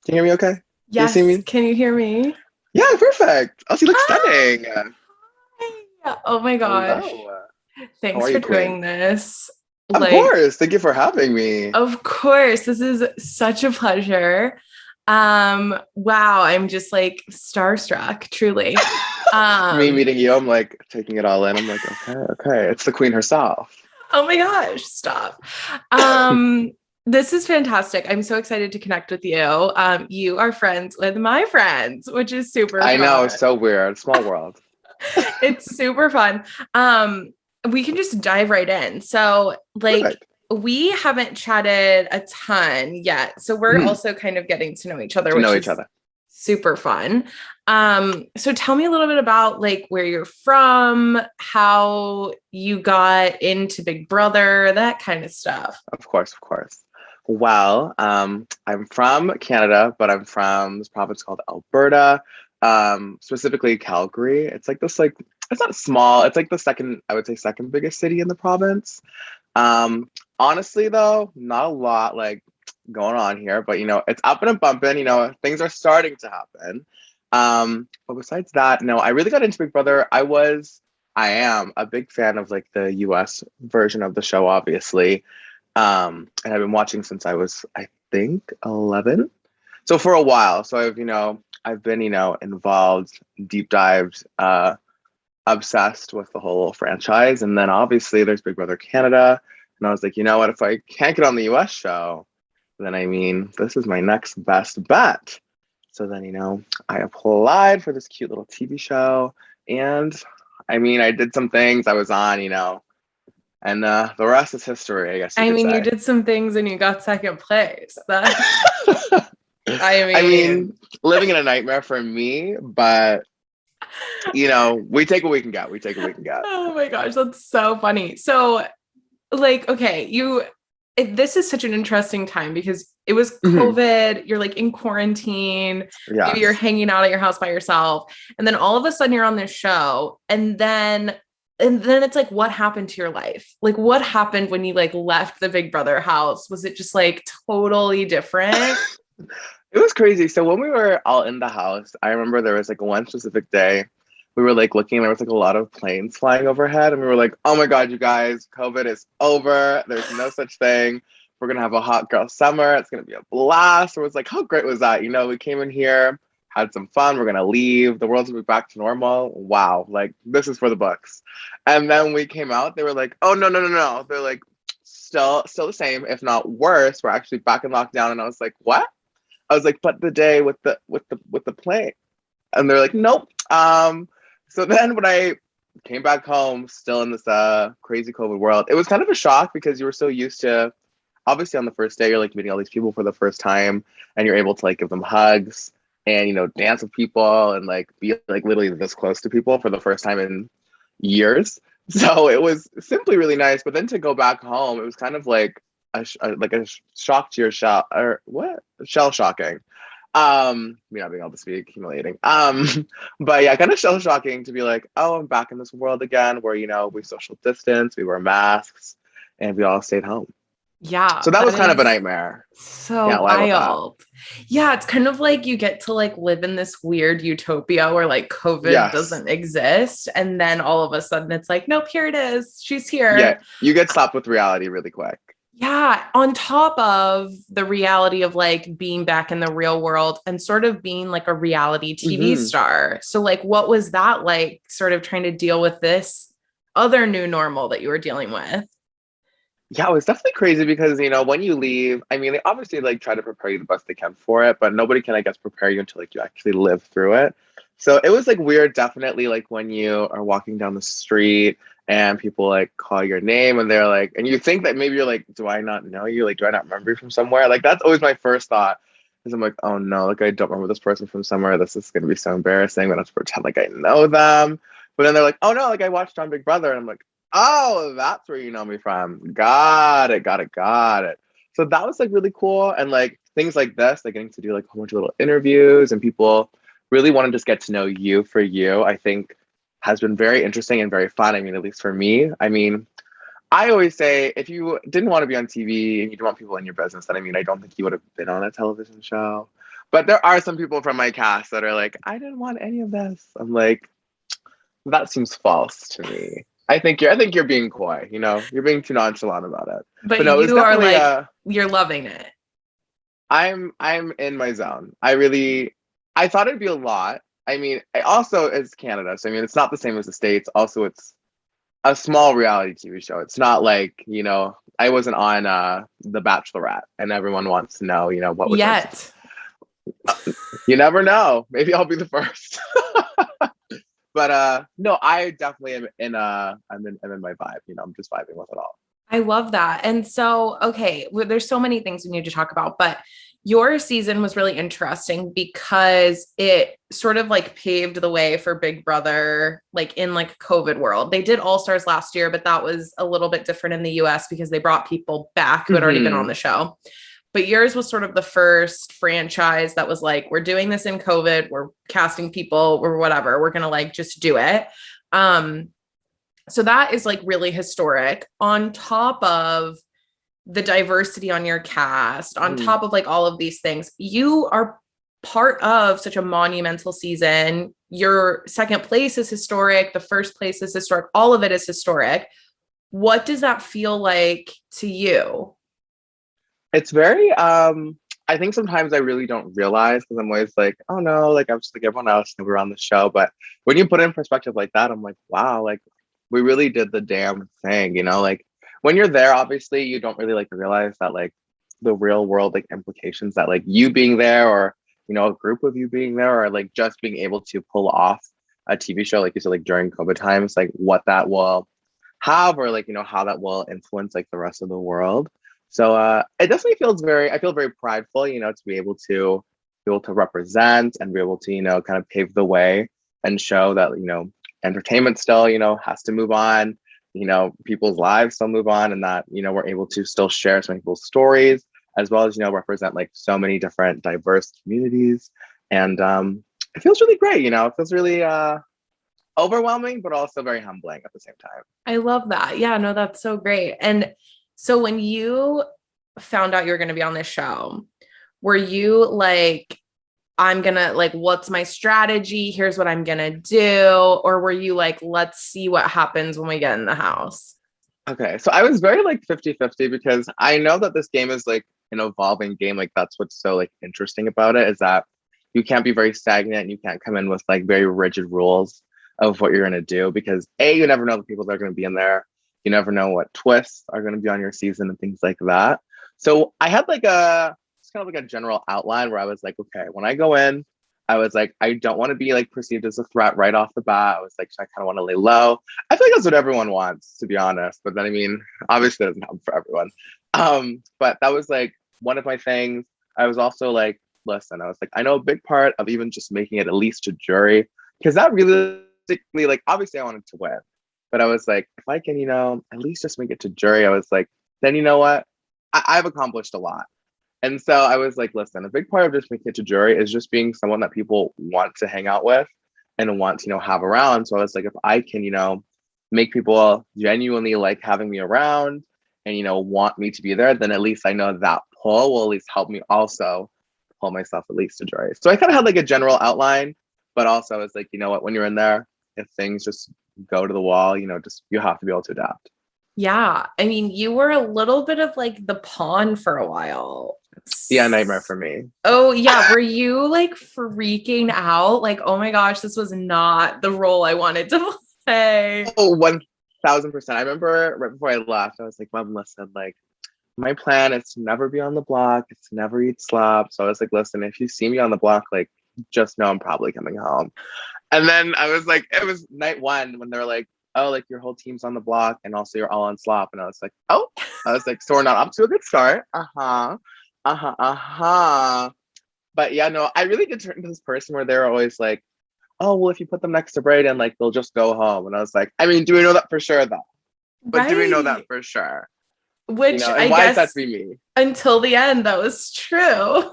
Can you hear me okay? Can you see Yes, me? can you hear me? Yeah, perfect. Oh, you look Hi! stunning. Oh my gosh. Hello. How Thanks are for you, Queen? doing this. Of Like, course. Thank you for having me. of course, this is such a pleasure. Wow, I'm just like starstruck, truly. Me Um, meeting you, I'm like taking it all in. I'm like, okay, okay. It's the Queen herself. oh my gosh, stop. Um, this is fantastic. I'm so excited to connect with you. You are friends with my friends, which is super I know, it's fun. so weird. Small world. It's super fun. We can just dive right in. So, like, Perfect. we haven't chatted a ton yet. So, we're Mhm. also kind of getting to know each other, To know which each is other. super fun. So tell me a little bit about like where you're from, how you got into Big Brother, that kind of stuff. Of course, of course. Well, I'm from Canada, but I'm from this province called Alberta, specifically Calgary. It's like this, like it's not small. It's like the second, I would say, second biggest city in the province. Um, Honestly, though, not a lot like going on here, but it's up and a bumping. Things are starting to happen. But besides that, no, I really got into Big Brother. I am a big fan of like the US version of the show, obviously. And I've been watching since I was, I think, 11. So for a while. So I've been, involved, deep dived, obsessed with the whole franchise. And then obviously there's Big Brother Canada. And I was like, you know what? If I can't get on the US show, then this is my next best bet. So then, I applied for this cute little TV show. And I did some things I was on, and the rest is history, I guess you I could mean, you say. did some things and you got second place. That's, I I mean, mean, living in a nightmare for me, but we take what we can get. We take what we can get. oh my gosh, that's so funny. So, like, okay, this is such an interesting time because it was Hmm. COVID, you're like in quarantine, maybe you're Yes. hanging out at your house by yourself, and then all of a sudden you're on this show, and then it's like what happened to your life? Like what happened when you like left the Big Brother house? Was it just like totally different? It was crazy. So when we were all in the house, I remember there was like one specific day we were like looking, there was like a lot of planes flying overhead, and we were like, oh my God, you guys, COVID is over. There's no such thing. We're gonna have a hot girl summer. It's gonna be a blast. It was like, how great was that? We came in here, had some fun, we're gonna leave. The world's gonna be back to normal. Wow, like this is for the books. And then we came out, they were like, oh no, no, no, no. They're like, still the same, if not worse. We're actually back in lockdown. And I was like, what? I was like, but the day with the plane, and they're like, nope. So then when I came back home, still in this crazy COVID world, it was kind of a shock because you were so used to, obviously on the first day, you're like meeting all these people for the first time, and you're able to like give them hugs and dance with people and like be like literally this close to people for the first time in years. So it was simply really nice. But then to go back home, it was kind of like a shock to your shell, or what, shell shocking. Me not being able to speak, humiliating. But yeah, kind of shell shocking to be like, oh, I'm back in this world again, where we social distance, we wear masks, and we all stayed home. Yeah, So that that was kind of a is nightmare. so Can't lie about that. wild. Yeah, it's kind of like you get to like live in this weird utopia where like COVID Yes. doesn't exist. And then all of a sudden it's like, nope, here it is. She's Yeah, here. you get slapped with reality really quick. Yeah, on top of the reality of like being back in the real world and sort of being like a reality TV Hmm. star. So, like, what was that like, sort of trying to deal with this other new normal that you were dealing with? Yeah, it was definitely crazy because when you leave, they obviously like try to prepare you the best they can for it, but nobody can, I guess, prepare you until like you actually live through it. So it was like weird, definitely, like when you are walking down the street and people like call your name and they're like, and you think that maybe you're like, do I not know you? Like, do I not remember you from somewhere? Like that's always my first thought. Is I'm like, oh no, like I don't remember this person from somewhere. This is gonna be so embarrassing. But I have to pretend like I know them. But then they're like, oh no, like I watched on Big Brother, and I'm like, oh, that's where you know me from. Got it, got it, got it. So that was like really cool. And like things like this, like getting to do like a whole bunch of little interviews and people really want to just get to know you for you, I think has been very interesting and very fun. At least for me. I always say if you didn't want to be on TV and you didn't want people in your business, then I don't think you would have been on a television show. But there are some people from my cast that are like, I didn't want any of this. I'm like, that seems false to me. I think you're being coy, you're being too nonchalant about it. But But no, it was you are definitely like, you're loving it. I'm in my zone. I thought it'd be a lot. I mean, I also it's Canada, so I mean it's not the same as the States. Also, it's a small reality TV show. It's not like, I wasn't on The Bachelorette and everyone wants to know, what was our Yet. you never know. Maybe I'll be the first. But no, I definitely am I'm in my vibe. I'm just vibing with it all. I love that. And so, okay, well, there's so many things we need to talk about, but your season was really interesting because it sort of like paved the way for Big Brother, like in like COVID world. They did All Stars last year, but that was a little bit different in the US because they brought people back who had already been on the show. But yours was sort of the first franchise that was like, we're doing this in COVID, we're casting people or whatever, we're gonna like just do it. So that is like really historic on top of the diversity on your cast, on top of like all of these things. You are part of such a monumental season. Your second place is historic. The first place is historic. All of it is historic. What does that feel like to you? It's very I think sometimes I really don't realize because I'm always like, oh no, like I'm just like everyone else and we're on the show. But when you put it in perspective like that, I'm like, wow, like we really did the damn thing, like when you're there, obviously you don't really like realize that like the real world like implications that like you being there or a group of you being there or like just being able to pull off a TV show, like you said, like during COVID times, like what that will have or like how that will influence like the rest of the world. So it definitely I feel very prideful, to be able to represent and be able to, kind of pave the way and show that, entertainment still, has to move on, people's lives still move on and that, we're able to still share so many people's stories as well as, represent like so many different diverse communities. And it feels really great, it feels really overwhelming, but also very humbling at the same time. I love that. Yeah, no, that's so great. And so when you found out you were going to be on this show, were you like, I'm going to like, what's my strategy? Here's what I'm going to do. Or were you like, let's see what happens when we get in the house? Okay. So I was very like 50-50 because I know that this game is like an evolving game. Like that's what's so like interesting about it is that you can't be very stagnant. You can't come in with like very rigid rules of what you're going to do because you never know the people that are going to be in there. You never know what twists are going to be on your season and things like that. So I had like it's kind of like a general outline where I was like, okay, when I go in, I was like, I don't want to be like perceived as a threat right off the bat. I was like, I kind of want to lay low. I feel like that's what everyone wants, to be honest. But then, I mean, obviously it doesn't happen for everyone. But that was like one of my things. I was also like, listen, I was like, I know a big part of even just making it at least to jury, because that realistically, like, obviously I wanted to win. But I was like, if I can, at least just make it to jury, I was like, then you know what? I've accomplished a lot. And so I was like, listen, a big part of just making it to jury is just being someone that people want to hang out with and want to, have around. So I was like, if I can, make people genuinely like having me around and, want me to be there, then at least I know that pull will at least help me also pull myself at least to jury. So I kind of had like a general outline, but also I was like, you know what, when you're in there, if things just go to the wall, just you have to be able to adapt. Yeah. I mean, you were a little bit of like the pawn for a while. Yeah, nightmare for me. Oh, yeah. Were you like freaking out? Like, oh my gosh, this was not the role I wanted to play. Oh, 1000%. I remember right before I left, I was like, Mom, listen, like, my plan is to never be on the block. It's to never eat slop. So I was like, listen, if you see me on the block, like, just know I'm probably coming home. And then I was like, it was night one when they were like, oh, like your whole team's on the block and also you're all on slop. And I was like, oh, I was like, so we're not up to a good start. But yeah, no, I really did turn into this person where they're always like, oh, well, if you put them next to Breydon, like they'll just go home. And I was like, I mean, do we know that for sure though? But do we know that for sure? Which and I why guess is that to be me? Until the end, that was true.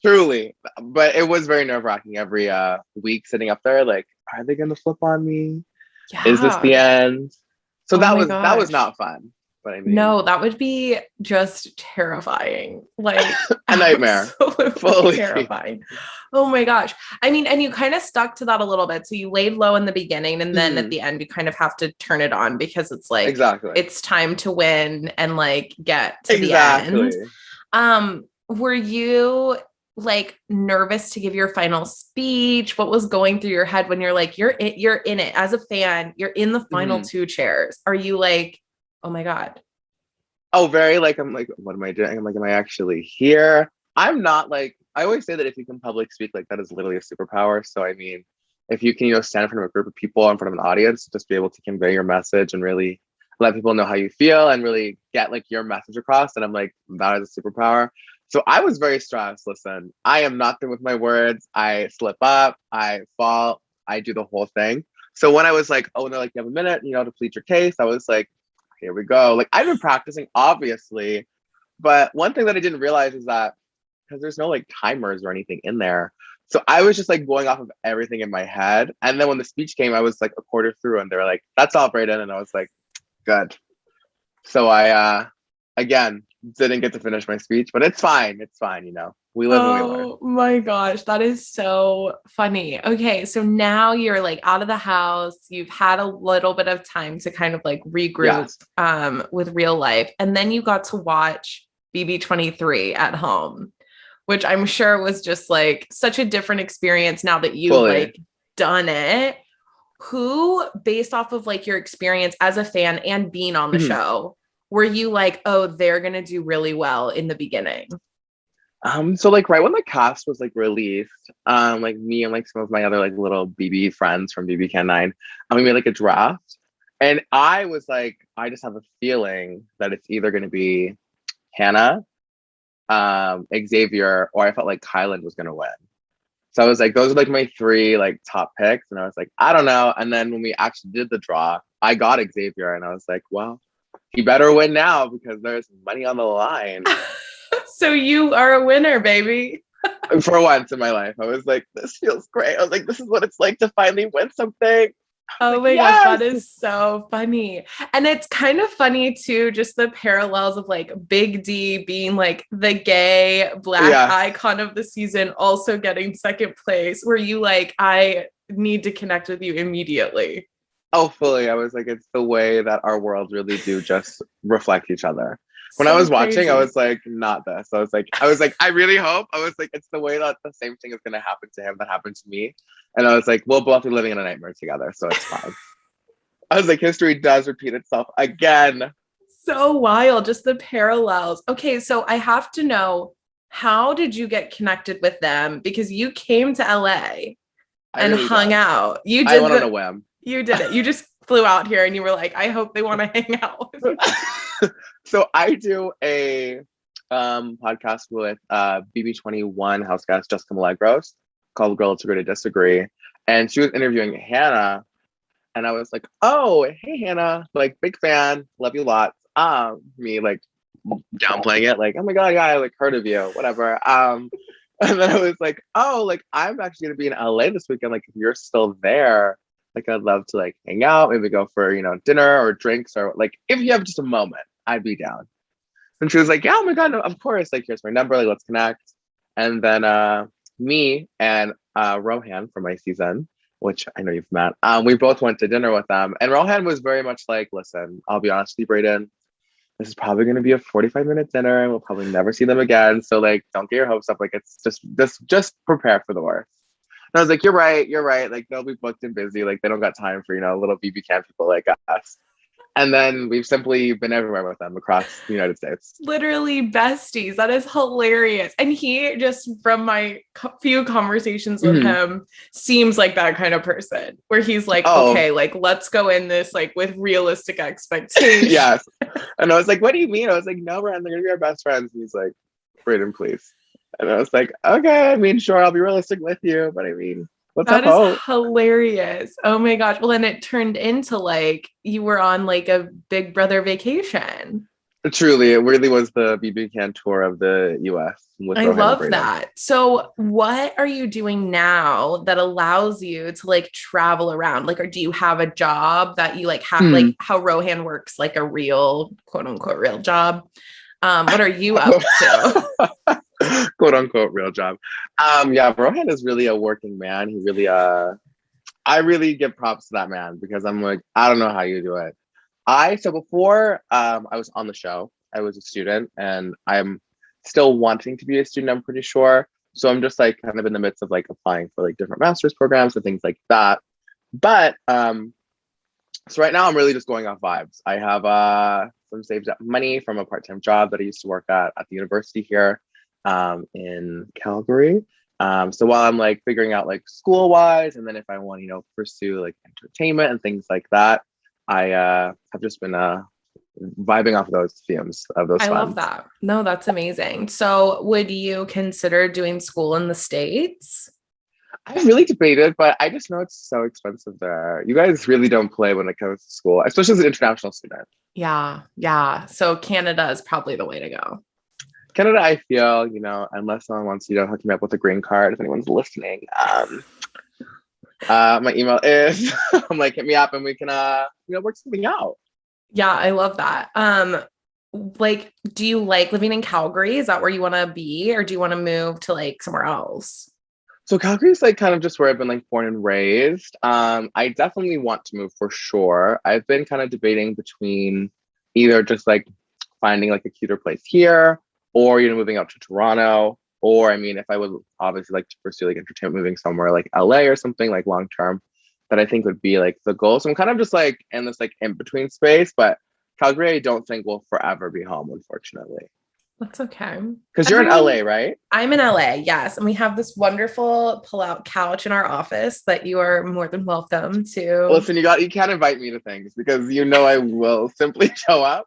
Truly. But it was very nerve-wracking every week sitting up there, like, are they gonna flip on me? Yeah. Is this the end? So Oh that my was gosh. not fun. But I mean, no, that would be just terrifying. Like a nightmare. absolutely Fully. terrifying. Oh my gosh. I mean, and you kind of stuck to that a little bit. So you laid low in the beginning, and then at the end, you kind of have to turn it on because it's like, exactly. it's time to win and like get to the end. Were you like nervous to give your final speech? What was going through your head when you're like, you're in it as a fan, you're in the final two chairs? Are you like, oh my God? Oh, very like, I'm like, what am I doing? I'm like, am I actually here? I'm not like, I always say that if you can public speak, like that is literally a superpower. So, I mean, if you can, stand in front of a group of people, in front of an audience, just be able to convey your message and really let people know how you feel and really get like your message across. And I'm like, that is a superpower. So I was very stressed. Listen, I am not good with my words. I slip up, I fall, I do the whole thing. So when I was like, oh, and they're like, you have a minute, to plead your case, I was like, here we go. Like I've been practicing, obviously, but one thing that I didn't realize is that because there's no like timers or anything in there. So I was just like going off of everything in my head. And then when the speech came, I was like a quarter through and they were like, that's all, Breydon. And I was like, good. So I, again, didn't get to finish my speech, but it's fine. It's fine. We live and we learn. Oh my gosh, that is so funny. Okay, so now you're like out of the house. You've had a little bit of time to kind of like regroup with real life. And then you got to watch BB23 at home, which I'm sure was just like such a different experience now that you've like done it. Who, based off of like your experience as a fan and being on the show, were you like, oh, they're going to do really well in the beginning? So like right when the cast was like released, like me and like some of my other like little BB friends from BB Can 9, we made like a draft. And I was like, I just have a feeling that it's either going to be Hannah, Xavier, or I felt like Kylan was going to win. So I was like, those are like my three like top picks. And I was like, I don't know. And then when we actually did the draw, I got Xavier and I was like, well, he better win now because there's money on the line. So you are a winner, baby. For once in my life, I was like, this feels great. I was like, this is what it's like to finally win something. Oh my gosh, that is so funny. And it's kind of funny too, just the parallels of like Big D being like the gay Black icon of the season, also getting second place. Were you like, I need to connect with you immediately? Oh, fully. I was like, it's the way that our worlds really do just reflect each other. When I was watching, I was like, not this. I was like, I really hope. I was like, it's the way that the same thing is going to happen to him that happened to me. And I was like, we'll both be living in a nightmare together. So it's fine. I was like, history does repeat itself again. So wild. Just the parallels. Okay. So I have to know, how did you get connected with them? Because you came to LA and really hung out. You did. I went on a whim. You did it. You just flew out here and you were like, I hope they want to hang out with me. So I do a podcast with BB21 house guest Jessica Milagros called Girl It's Agree to Disagree. And she was interviewing Hannah. And I was like, oh, hey, Hannah, like big fan, love you lots. Me like downplaying it, like, oh my God, yeah, I like heard of you, whatever. And then I was like, oh, like I'm actually gonna be in LA this weekend. Like if you're still there, like I'd love to like hang out, maybe go for, dinner or drinks or like if you have just a moment, I'd be down. And she was like, yeah, oh my God, no, of course. Like here's my number, like let's connect. And then me and Rohan from my season, which I know you've met, we both went to dinner with them. And Rohan was very much like, listen, I'll be honest with you, Breydon, this is probably going to be a 45-minute dinner and we'll probably never see them again. So like, don't get your hopes up. Like it's just prepare for the worst. And I was like, you're right. Like they'll be booked and busy. Like they don't got time for, little BB Can people like us. And then we've simply been everywhere with them across the United States. Literally besties. That is hilarious. And he just, from my few conversations with him, seems like that kind of person where he's like, okay, like let's go in this like with realistic expectations. Yes. And I was like, what do you mean? I was like, no, Brian, they're gonna be our best friends. And he's like, Breydon, please. And I was like, okay, I mean, sure, I'll be realistic with you, but I mean, that is hilarious. Oh my gosh. Well, then it turned into like you were on like a Big Brother vacation. Truly, it really was the BB Can tour of the US with I Rohan and love Breydon. that. So, what are you doing now that allows you to like travel around? Like, or do you have a job that you like have, like how Rohan works, like a real quote unquote real job? What are you up to? Quote unquote real job. Yeah, Rohan is really a working man. He really I really give props to that man because I'm like, I don't know how you do it. So before I was on the show, I was a student and I'm still wanting to be a student, I'm pretty sure. So I'm just like kind of in the midst of like applying for like different master's programs and things like that. But so right now I'm really just going off vibes. I have some saved up money from a part-time job that I used to work at the university here in Calgary. So while I'm like figuring out like school wise, and then if I want, pursue like entertainment and things like that, I have just been vibing off of those fumes of those I love funds. that. No, that's amazing. So, would you consider doing school in the States? I've really debated, but I just know it's so expensive there. You guys really don't play when it comes to school, especially as an international student. Yeah. Yeah. So, Canada is probably the way to go. Canada, I feel, unless someone wants to, hook me up with a green card, if anyone's listening, my email is, I'm like, hit me up and we can, work something out. Yeah, I love that. Like, do you like living in Calgary? Is that where you want to be, or do you want to move to like somewhere else? So Calgary is like kind of just where I've been like born and raised. I definitely want to move for sure. I've been kind of debating between either just like finding like a cuter place here, or moving out to Toronto. Or I mean, if I would obviously like to pursue like entertainment, moving somewhere like LA or something like long term, that I think would be like the goal. So I'm kind of just like in this like in between space, but Calgary I don't think will forever be home, unfortunately. That's okay. Because you're in LA, right? I'm in LA, yes. And we have this wonderful pull-out couch in our office that you are more than welcome to. Listen, you can't invite me to things because I will simply show up.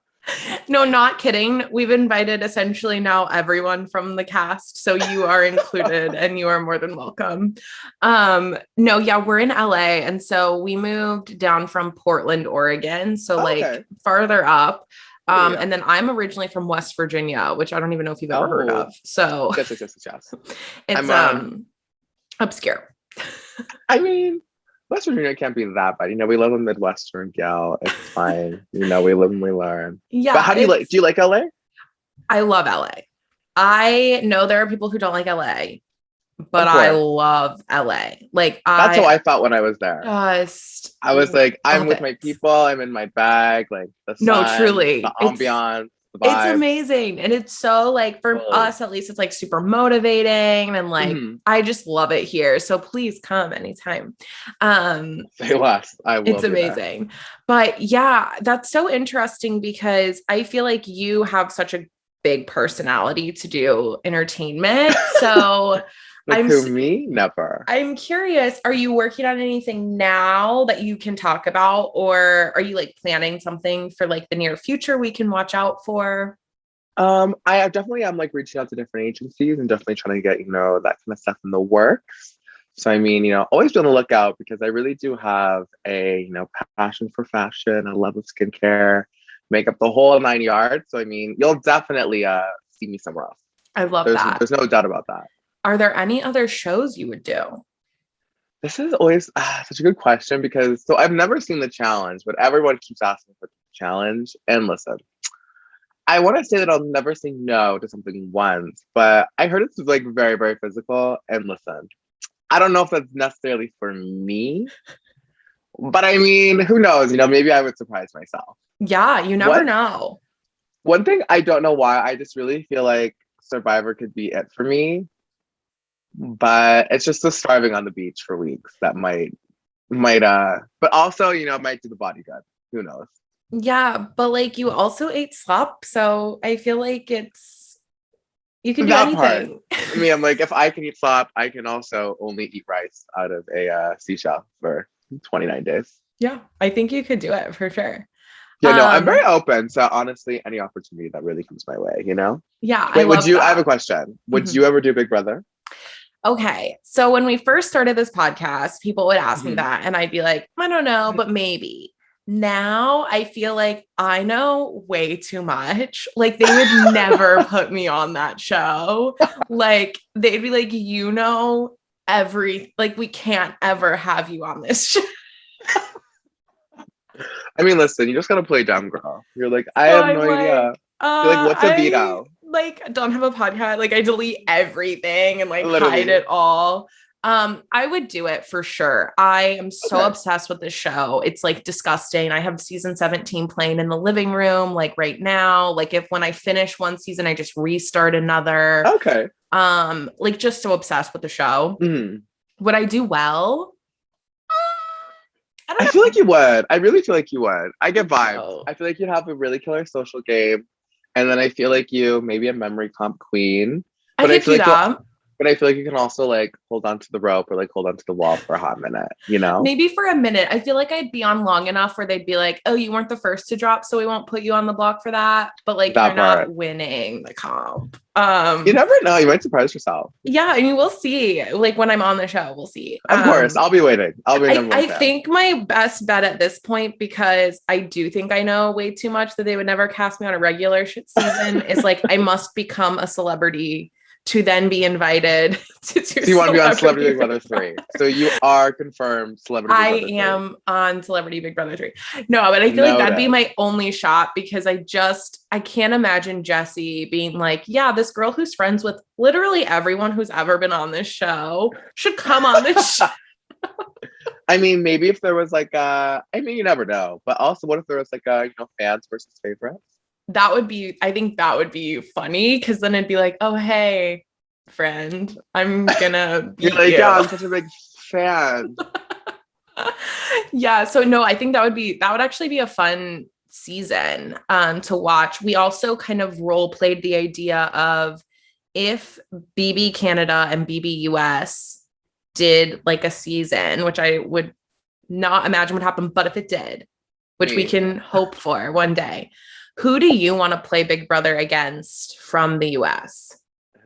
No, not kidding. We've invited essentially now everyone from the cast. So you are included and you are more than welcome. No, yeah, we're in LA. And so we moved down from Portland, Oregon. So like farther up. Yeah. And then I'm originally from West Virginia, which I don't even know if you've ever heard of. So yes. It's obscure. I mean, West Virginia can't be that bad. We live in Midwestern gal. It's fine. We live and we learn. Yeah. But how do you like LA? I love LA. I know there are people who don't like LA, but I love LA. Like that's how I felt when I was there. I was like, I'm with my people. I'm in my bag. Like the sun, truly, the ambiance. It's amazing. And it's so like for us, at least it's like super motivating and like, I just love it here. So please come anytime. Say less. I will. It's amazing. But yeah, that's so interesting because I feel like you have such a big personality to do entertainment. So me? Never. I'm curious, are you working on anything now that you can talk about, or are you like planning something for like the near future we can watch out for? I definitely am like reaching out to different agencies and definitely trying to get, that kind of stuff in the works. So, I mean, always be on the lookout because I really do have a, passion for fashion, a love of skincare, makeup, the whole 9 yards. So, I mean, you'll definitely see me somewhere else. I love that. There's no doubt about that. Are there any other shows you would do? This is always such a good question because I've never seen The Challenge, but everyone keeps asking for The Challenge. And listen, I want to say that I'll never say no to something once, but I heard it's like very, very physical. And listen, I don't know if that's necessarily for me, but I mean, who knows? Maybe I would surprise myself. Yeah, you never know. One thing I don't know why, I just really feel like Survivor could be it for me. But it's just the starving on the beach for weeks that might but also might do the body good. Who knows? Yeah, but like you also ate slop, so I feel like you can do anything. I mean, I'm like, if I can eat slop, I can also only eat rice out of a seashell for 29 days. Yeah, I think you could do it for sure. Yeah, no, I'm very open. So honestly, any opportunity that really comes my way, Yeah. Wait, I have a question. Would you ever do Big Brother? Okay. So when we first started this podcast, people would ask me that and I'd be like, I don't know, but maybe. Now I feel like I know way too much. Like they would never put me on that show. Like they'd be like, you know, like we can't ever have you on this show. I mean, listen, you just gotta play dumb girl. You're like, I So have I'm no idea. like, You're like, what's a I veto? like don't have a podcast. Like I delete everything and like hide Literally. it all. I would do it for sure. I am so Okay. obsessed with this show. It's like disgusting. I have season 17 playing in the living room, like right now. Like if when I finish one season, I just restart another. Okay. Like just so obsessed with the show. Mhm. Would I do well? I I don't feel know. like you would. I really feel like you would. I get vibes. Oh, I feel like you'd have a really killer social game. And then I feel like you maybe a memory comp queen. I But I could feel do like you'll that. but I feel like you can also like hold on to the rope or like hold on to the wall for a hot minute, you know? Maybe for a minute. I feel like I'd be on long enough where they'd be like, oh, you weren't the first to drop, so we won't put you on the block for that. But like you're That part. not winning the comp. You never know. You might surprise yourself. Yeah, I mean, we'll see. Like when I'm on the show, we'll see. Of course. I'll be waiting. I'll be number one I fan. think my best bet at this point, because I do think I know way too much that they would never cast me on a regular shit season, is like I must become a celebrity to then be invited to do So you want to be on Celebrity Big Brother Big 3. So you are confirmed Celebrity I Big Brother 3. am on Celebrity Big Brother 3. No, but I feel like that'd be Noted. my only shot because I can't imagine Jessie being like, yeah, this girl who's friends with literally everyone who's ever been on this show should come on this show. I mean, maybe if there was like I mean, you never know. But also, what if there was like fans versus favorites? I think that would be funny because then it'd be like, oh, hey, friend, I'm gonna You're beat like, you. yeah, I'm such a big fan. Yeah. So no, I think that would actually be a fun season to watch. We also kind of role played the idea of if BB Canada and BB US did like a season, which I would not imagine would happen, but if it did, which we Me. can hope for one day, who do you want to play Big Brother against from the US?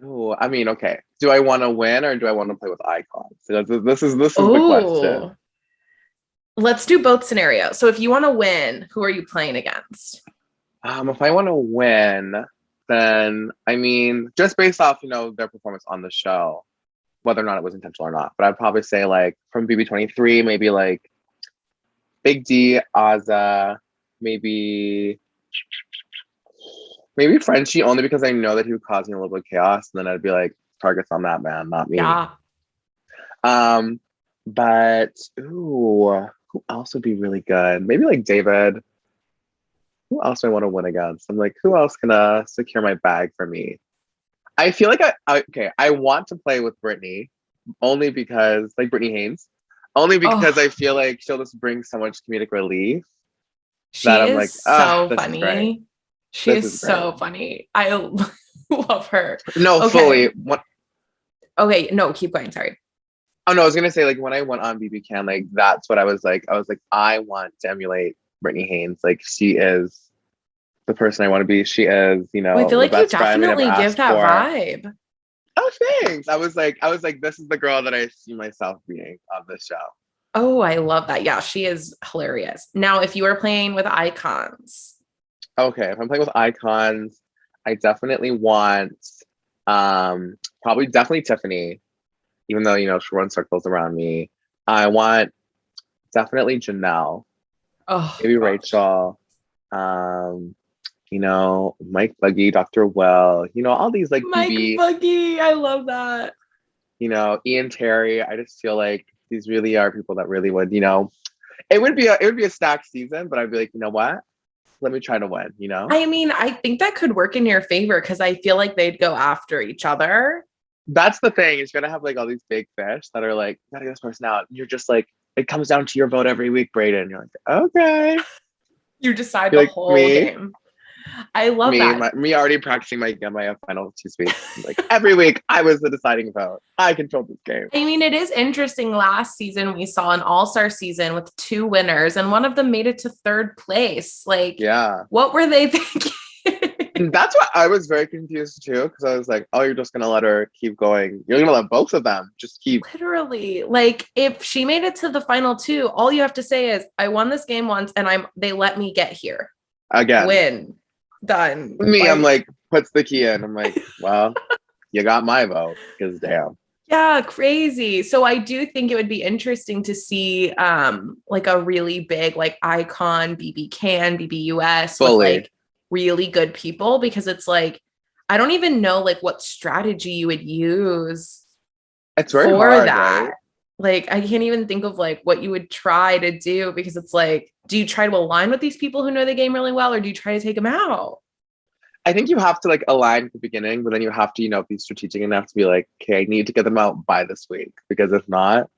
Ooh, I mean, okay. Do I want to win or do I want to play with icons? So this is the question. Oh, let's do both scenarios. So if you want to win, who are you playing against? If I want to win, then I mean, just based off their performance on the show, whether or not it was intentional or not. But I'd probably say like from BB23, maybe like Big D, Azza, maybe Frenchie, only because I know that he would cause me a little bit of chaos, and then I'd be like, targets on that man, not me. Yeah. But who else would be really good? Maybe like David. Who else do I want to win against? I'm like, who else can secure my bag for me? I feel like I want to play with Brittany, only because like Brittany Haynes, only because I feel like she'll just bring so much comedic relief that I'm like, so this is great. funny. She is so funny. I love her. No, Okay. fully. What? Okay, no, keep going. Sorry. Oh no, I was gonna say like when I went on BB Can, like that's what I was like. I was like, I want to emulate Brittany Haynes. Like she is the person I want to be. She is, I feel like you the best friend I definitely never give asked that for. vibe. Oh, thanks. I was like, this is the girl that I see myself being on this show. Oh, I love that. Yeah, she is hilarious. Now, if you were playing with icons. Okay, if I'm playing with icons, I definitely want definitely Tiffany, even though she runs circles around me. I want definitely Janelle. Oh, Maybe Rachel. Mike Buggy, Dr. Well, all these like Mike BB, Buggy. I love that. Ian Terry. I just feel like these really are people that really would, it would be a stacked season, but I'd be like, you know what? Let me try to win, I mean, I think that could work in your favor because I feel like they'd go after each other. That's the thing. It's gonna have like all these big fish that are like, gotta get this person out. And you're just like, it comes down to your vote every week, Breydon. You're like, okay. You decide You're the like, whole game. I love that. Me already practicing my final 2 speaks. Like every week, I was the deciding vote. I controlled this game. I mean, it is interesting. Last season, we saw an all-star season with 2 winners, and one of them made it to 3rd place. Like, yeah, what were they thinking? And that's why I was very confused too, because I was like, oh, you're just gonna let her keep going. You're gonna let both of them just keep. Literally, like if she made it to the final two, all you have to say is, I won this game once and they let me get here. Again. Win. Done. Me, I'm like, puts the key in. I'm like, well, you got my vote, because damn. Yeah, crazy. So I do think it would be interesting to see like a really big like icon BBUS with Fully. like really good people, because it's like I don't even know like what strategy you would use It's very for hard, that. right? Like I can't even think of like what you would try to do, because it's like, do you try to align with these people who know the game really well, or do you try to take them out? I think you have to like align at the beginning, but then you have to, be strategic enough to be like, okay, I need to get them out by this week, because if not,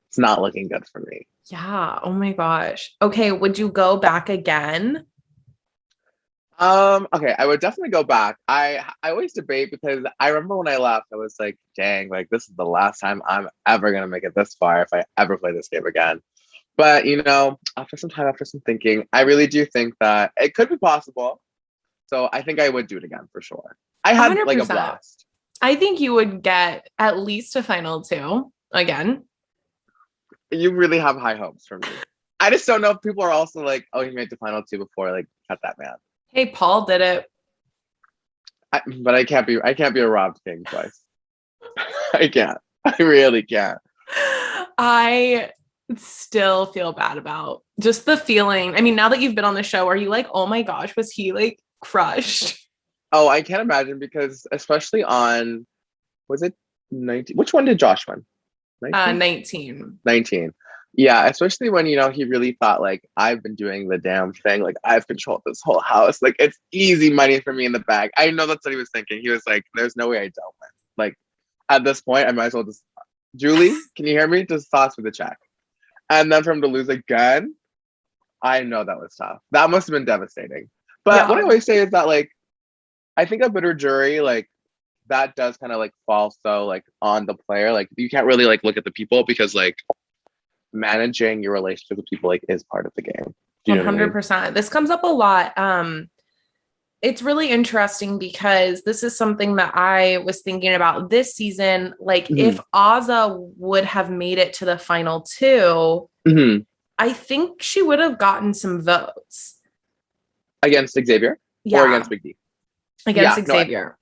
it's not looking good for me. Yeah. Oh my gosh. Okay. Would you go back again? Okay, I would definitely go back. I always debate, because I remember when I left, I was like, dang, like this is the last time I'm ever gonna make it this far if I ever play this game again. But after some time, after some thinking, I really do think that it could be possible. So I think I would do it again for sure. I had like a 100%. blast. I think you would get at least a final two again. You really have high hopes for me. I just don't know if people are also like, oh, he made the final two before, like, cut that man. Hey, Paul did it. But I can't be a robbed king twice. I can't. I really can't. I still feel bad about just the feeling. I mean, now that you've been on the show, are you like, oh my gosh, was he like crushed? Oh, I can't imagine, because especially on, was it 19? Which one did Josh win? 19? 19. 19. Yeah, especially when, he really thought like, I've been doing the damn thing. Like, I've controlled this whole house. Like, it's easy money for me in the bag. I know that's what he was thinking. He was like, there's no way I don't win. Like, at this point, I might as well just, Julie, can you hear me? Just toss me the check. And then for him to lose again, I know that was tough. That must have been devastating. But what I always say is that, like, I think a bitter jury, like, that does kind of like fall so like on the player. Like, you can't really like look at the people, because like managing your relationship with people like is part of the game. Do you know what I mean? 100%. This comes up a lot. It's really interesting, because this is something that I was thinking about this season. Like, if Azza would have made it to the final two, I think she would have gotten some votes against Xavier, or against McGhee. Against Xavier.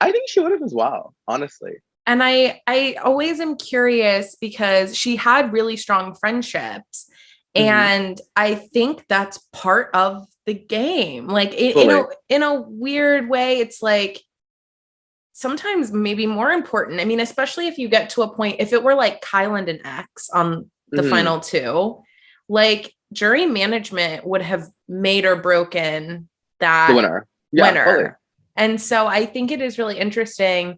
I think she would have as well, honestly. And I always am curious, because she had really strong friendships. And I think that's part of the game. Like, in a weird way, it's like sometimes maybe more important. I mean, especially if you get to a point, if it were like Kyland and X on the final two, like jury management would have made or broken that the winner. Yeah, fully. And so I think it is really interesting.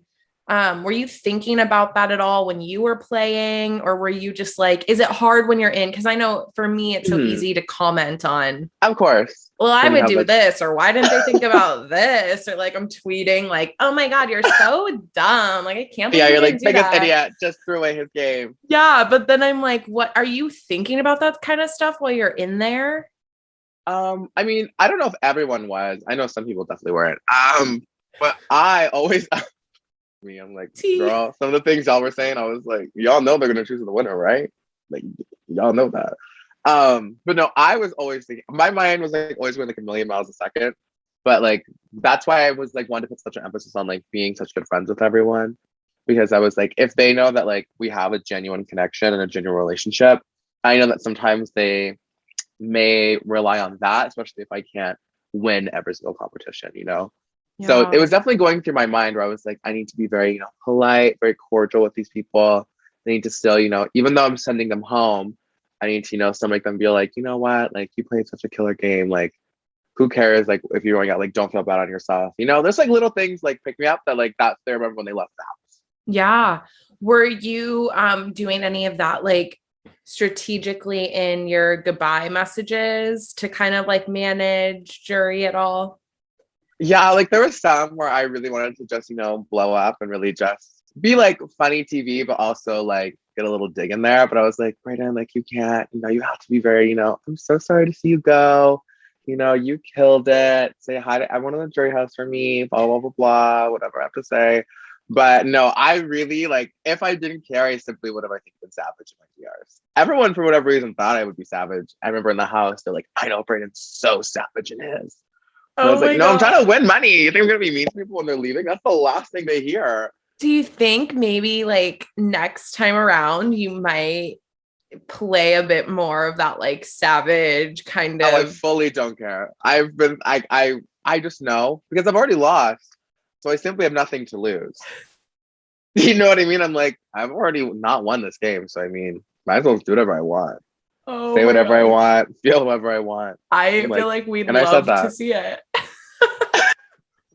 Were you thinking about that at all when you were playing, or were you just like, is it hard when you're in? Because I know for me, it's so easy to comment on. Of course. Well, I would do this, or why didn't they think about this? Or like, I'm tweeting like, oh my God, you're so dumb. Like, I can't believe you're like, biggest idiot, just threw away his game. Yeah. But then I'm like, what are you thinking about that kind of stuff while you're in there? I mean, I don't know if everyone was. I know some people definitely weren't. But I always I'm like, girl, some of the things y'all were saying, I was like, y'all know they're gonna choose the winner, right? Like, y'all know that. But no, I was always thinking, my mind was like always going like a million miles a second. But like, that's why I was like wanting to put such an emphasis on like being such good friends with everyone, because I was like, if they know that like we have a genuine connection and a genuine relationship, I know that sometimes they may rely on that, especially if I can't win every single competition, Yeah. So it was definitely going through my mind where I was like, I need to be very, polite, very cordial with these people. I need to still, even though I'm sending them home, I need to, still make them feel like, you know what, like, you played such a killer game. Like, who cares? Like, if you're going out, like, don't feel bad on yourself. There's like little things like pick me up that like that they remember when they left the house. Yeah. Were you doing any of that like strategically in your goodbye messages to kind of like manage jury at all? Yeah, like there was some where I really wanted to just, blow up and really just be like funny TV, but also like get a little dig in there. But I was like, Breydon, like you can't, you have to be very, I'm so sorry to see you go. you know, you killed it. Say hi to everyone in the jury house for me, blah, blah, blah, blah, whatever I have to say. But no, I really like, if I didn't care, I simply would have, I think, been savage in my DRs. Everyone, for whatever reason, thought I would be savage. I remember in the house, they're like, I know Breydon's so savage in his. And I Oh was like, my no, I'm trying God. to win money. You think I'm going to be mean to people when they're leaving? That's the last thing they hear. Do you think maybe like next time around you might play a bit more of that like savage kind Oh, I of? fully don't care. I just know because I've already lost. So I simply have nothing to lose. You know what I mean? I'm like, I've already not won this game. So I mean, might as well do whatever I want. Oh Say my whatever I gosh. want, feel whatever I want. I'm I feel like, like we'd and I said love to that. see it.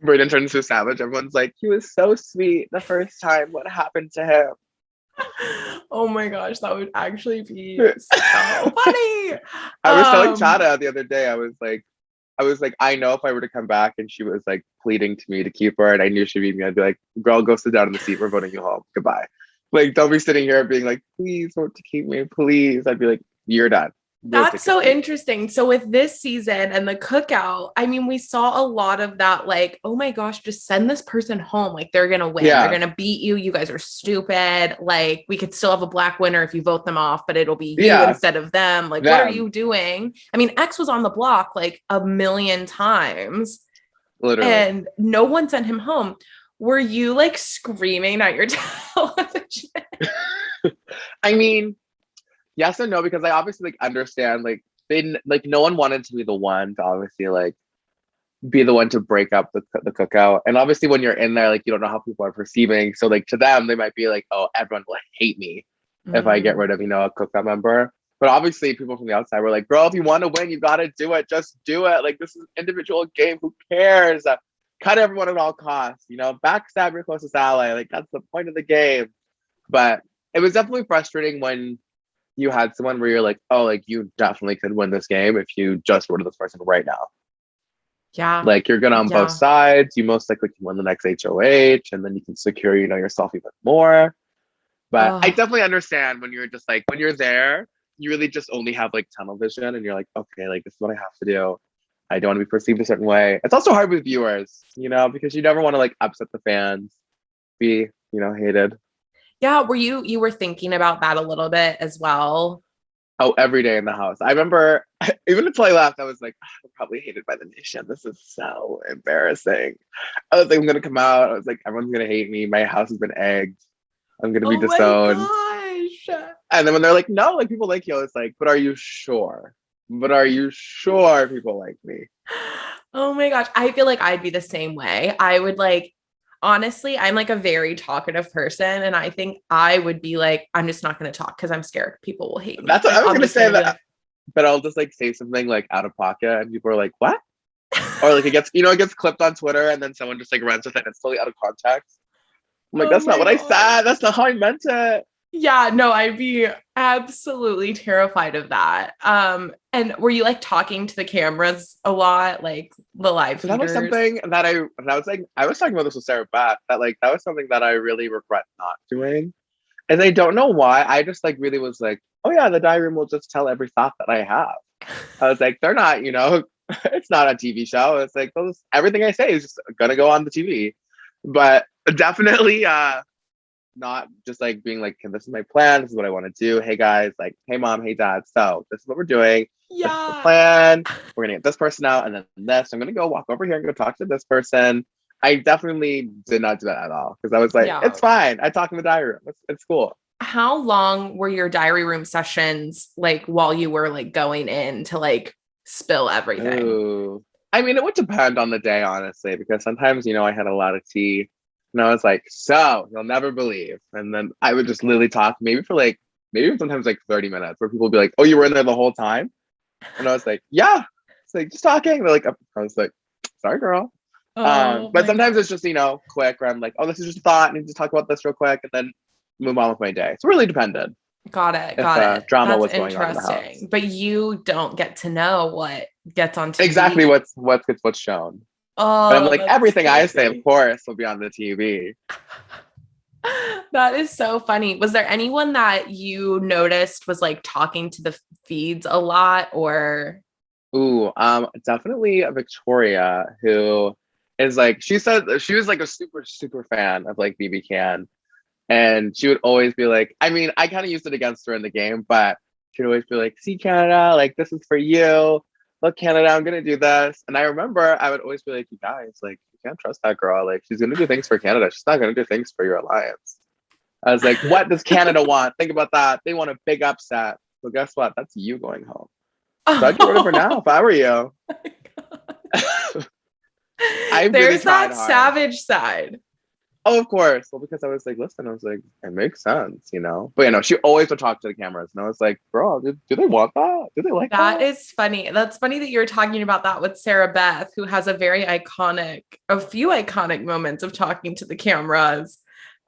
Brayden turns to savage. Everyone's like, he was so sweet the first time. What happened to him? Oh my gosh, that would actually be so funny. I was telling Chada the other day, I was like, I know if I were to come back and she was like pleading to me to keep her and I knew she'd beat me, I'd be like, girl, go sit down in the seat. We're voting you home. Goodbye. Like, don't be sitting here being like, please vote to keep me, please. I'd be like, you're done. Go That's take a so seat. interesting. So with this season and the cookout, I mean, we saw a lot of that, like, oh my gosh, just send this person home. Like they're gonna win. They're Yeah. gonna beat you. You guys are stupid. Like we could still have a black winner if you vote them off, but it'll be you Yeah. instead of them. Like, what are Them. you doing? I mean, X was on the block like a million times Literally. and no one sent him home. Were you like screaming at your television? I mean, yes and no, because I obviously like understand like like no one wanted to be the one to obviously like be the one to break up the cookout. And obviously when you're in there, like you don't know how people are perceiving. So like to them, they might be like, oh, everyone will hate me if I get rid of, a cookout member. But obviously people from the outside were like, girl, if you want to win, you gotta do it. Just do it. Like this is an individual game. Who cares? Cut everyone at all costs, backstab your closest ally. Like that's the point of the game. But it was definitely frustrating when you had someone where you're like, oh, like you definitely could win this game if you just were to this person right now. Yeah. Like you're good on both Yeah. sides. You most likely can win the next HOH, and then you can secure, yourself even more. But I Oh, definitely understand when you're just like when you're there, you really just only have like tunnel vision, and you're like, okay, like this is what I have to do. I don't want to be perceived a certain way. It's also hard with viewers, because you never want to like upset the fans, be hated. yeah. You were thinking about that a little bit as well? Oh, every day in the house. I remember, even until I left, I was like, I'm probably hated by the nation. This is so embarrassing. I was like, I'm gonna come out. I was like, everyone's gonna hate me. My house has been egged. I'm gonna be Oh my disowned. gosh. And then when they're like, no, like people like you, it's like, but are you sure? But are you sure people like me? Oh my gosh. I feel like I'd be the same way. I would like, honestly, I'm like a very talkative person. And I think I would be like, I'm just not going to talk because I'm scared people will hate me. That's what Like, I was I'm gonna just say going to be like, that, but I'll just like say something like out of pocket, and people are like, what? Or like it gets clipped on Twitter, and then someone just like runs with it, and it's totally out of context. I'm like, oh that's not my what I God. said. That's not how I meant it. Yeah, no, I'd be absolutely terrified of that. And were you like talking to the cameras a lot, like the live So that was feeders? something I was talking about this with Sarah Beth, that like that was something that I really regret not doing. And I don't know why. I just like really was like, oh yeah, the diary room will just tell every thought that I have. I was like, they're not, it's not a TV show. It's like everything I say is just gonna go on the TV. But definitely not just like being like, okay, this is my plan, this is what I want to do. Hey guys, like, hey mom, hey dad. So this is what we're doing. This is the Yeah. plan. We're gonna get this person out and then this. I'm gonna go walk over here and go talk to this person. I definitely did not do that at all because I was like, Yeah. it's fine. I talk in the diary room. It's cool. How long were your diary room sessions like while you were like going in to like spill everything? Ooh. I mean, it would depend on the day, honestly, because sometimes, I had a lot of tea and I was like, so you'll never believe. And then I would just literally talk maybe for like, maybe sometimes like 30 minutes where people would be like, oh, you were in there the whole time? And I was like, yeah. It's like, just talking. They're like, I was like, sorry, girl. Oh But my sometimes God. it's just, quick where I'm like, oh, this is just a thought. I need to talk about this real quick and then move on with my day. It's really depended Got it. if Got it. drama That's was going on in the house. interesting. But you don't get to know what gets on Exactly TV. what's shown. But I'm Oh, like, that's everything I say, of crazy. course, will be on the TV. That is so funny. Was there anyone that you noticed was like talking to the feeds a lot or? Ooh, definitely Victoria, who is like, she said she was like a super, super fan of like BB Can. And she would always be like, I mean, I kind of used it against her in the game, but she'd always be like, see, Canada, like, this is for you. Look, Canada, I'm going to do this. And I remember I would always be like, you guys, like, you can't trust that girl. Like, she's going to do things for Canada. She's not going to do things for your alliance. I was like, what does Canada want? Think about that. They want a big upset. So guess what? That's you going home. So I'd get rid of her now if I were you. I really There's tried that hard. savage side. Oh, of course. Well, because I was like, listen, I was like, it makes sense, you know? But, you know, she always would talk to the cameras. And I was like, girl, do they want that? Do they like That that? is funny. That's funny that you're talking about that with Sarah Beth, who has a few iconic moments of talking to the cameras.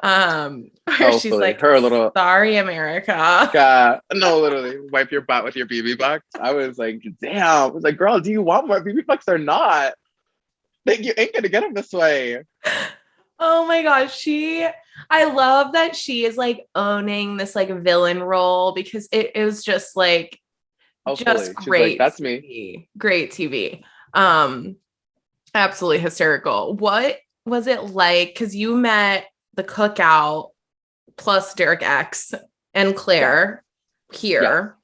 Where she's Hopefully. like, Her little, sorry, America. no, literally, wipe your butt with your BB bucks. I was like, damn. I was like, girl, do you want more BB bucks or not? Like, you ain't going to get them this way. Oh my gosh, I love that she is like owning this like villain role because it was just like just Hopefully. She's like, great that's me. TV. Great TV. Um, absolutely hysterical. What was it like? Because you met the cookout plus Derek X and Yeah. Claire Yeah. here.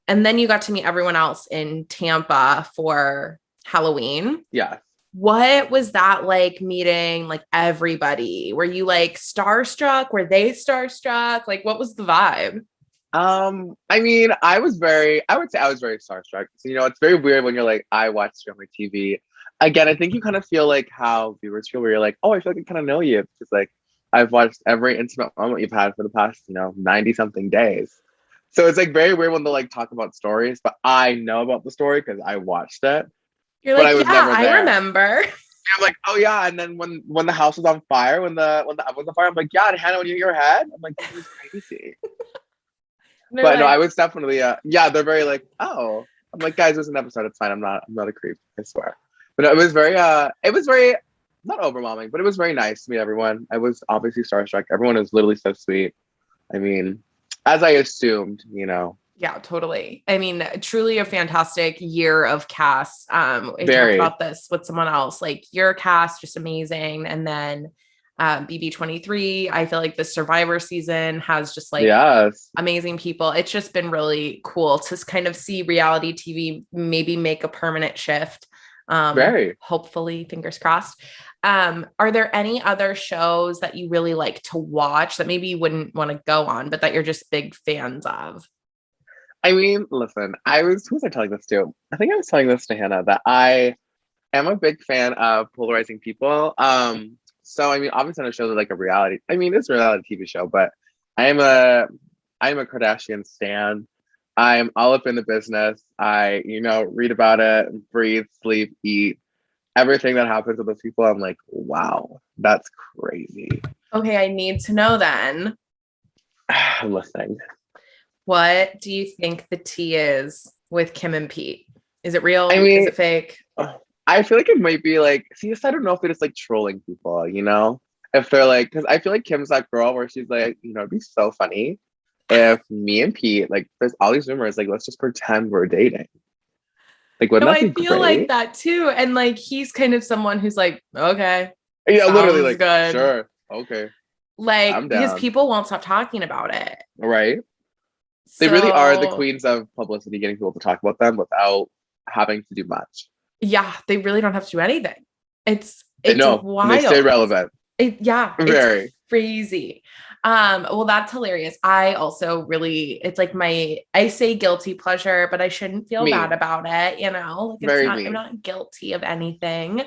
And then you got to meet everyone else in Tampa for Halloween. Yeah. What was that like meeting like everybody? Were you like starstruck? Were they starstruck? Like what was the vibe? I mean, I would say I was very starstruck. So, you know, it's very weird when you're like, I watch streaming TV. Again, I think you kind of feel like how viewers feel where you're like, oh, I feel like I kind of know you. It's just like I've watched every intimate moment you've had for the past, you know, 90 something days. So it's like very weird when they like talk about stories, but I know about the story because I watched it, You're but I like, was yeah, never I there. remember. I'm like, oh yeah, and then when the house was on fire, when the oven was on fire, I'm like, yeah, and Hannah, when you hit your head, I'm like, this is crazy. They're But no, I like, was definitely yeah, they're very like, oh. I'm like, guys, there's an episode, it's fine. I'm not a creep, I swear. But no, it was very not overwhelming, but it was very nice to meet everyone. I was obviously starstruck. Everyone is literally so sweet. I mean, as I assumed, you know. yeah, totally. I mean, truly a fantastic year of cast. I talked Very. about this with someone else, like your cast, just amazing. And then BB23, I feel like the Survivor season has just like Yes. amazing people. It's just been really cool to kind of see reality TV maybe make a permanent shift. Very. Hopefully, fingers crossed. Are there any other shows that you really like to watch that maybe you wouldn't want to go on, but that you're just big fans of? I mean, listen, who was I telling this to? I think I was telling this to Hannah that I am a big fan of polarizing people. So I mean, obviously on a show that's like a reality, I mean, it's a reality TV show, but I am a I am a Kardashian stan. I'm all up in the business. I, you know, read about it, breathe, sleep, eat, everything that happens with those people. I'm like, wow, that's crazy. Okay, I need to know then. I'm listening. What do you think the tea is with Kim and Pete? Is it I real? Is mean, it fake? I feel like it might be like, see, I don't know if they're just like trolling people, you know? If they're like, because I feel like Kim's that girl where she's like, you know, it'd be so funny if me and Pete, like, there's all these rumors, like, let's just pretend we're dating. Like, No, wouldn't that I be feel like great? that too. And like he's kind of someone who's like, okay, Yeah, literally, sounds like, good. sure, okay, Like I'm his down. people won't stop talking about it. Right? They really are the So queens of publicity, getting people to talk about them without having to do much. yeah, they really don't have to do anything. I It's know, and they stay wild. relevant. It's Very. crazy. Well, that's hilarious. I also really, it's like I say guilty pleasure, but I shouldn't feel bad Me. about it, you know? Like Very I'm me. not guilty of anything.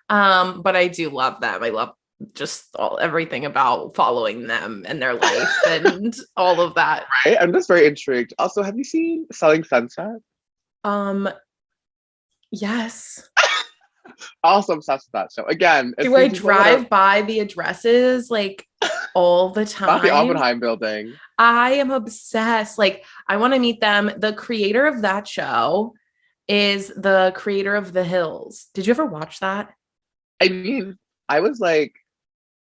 But I do love them. I love just everything about following them and their life and all of that. Right? I'm just very intrigued. Also, have you seen Selling Sunset? Um, yes. Also obsessed with that show. Again, it Do I seems people that are drive by the addresses like all the not the time? Oppenheim building. I am obsessed. Like, I want to meet them. The creator of that show is the creator of The Hills. Did you ever watch that? I mean, I was like,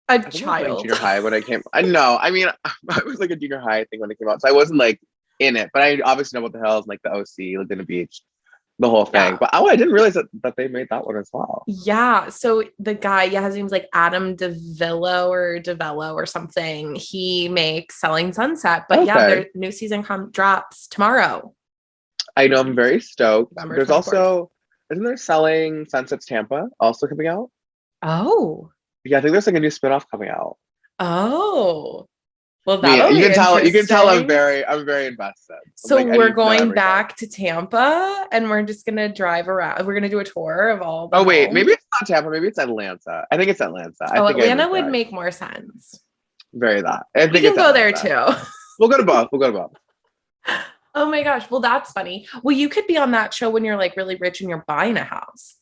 A I think I was like child. junior high when I came. I know. I mean, I was like a junior high thing when it came out, so I wasn't like in it, but I obviously know about the hills, and, like the OC, like in the beach. the whole thing. Yeah. But I didn't realize that they made that one as well. Yeah. So the guy, yeah, his name's like Adam DeVello or something. He makes Selling Sunset. But yeah, Okay. their new season drops tomorrow, I know, I'm very stoked. November There's 24th. also, isn't there Selling Sunsets Tampa also coming out? Oh. Yeah, I think there's like a new spinoff coming out. Oh. Well, Me, that'll be you can tell I'm interesting. very invested. I'm So like, I we're need to know going everything. back to Tampa and we're just gonna drive around. We're gonna do a tour of all the Oh wait, homes. maybe it's not Tampa, maybe it's Atlanta. I think it's Atlanta. I Oh, think I Atlanta would misread. make more sense. Very that. I We think can it's go there Atlanta. too. We'll go to both. We'll go to both. Oh my gosh. Well, that's funny. Well, you could be on that show when you're like really rich and you're buying a house.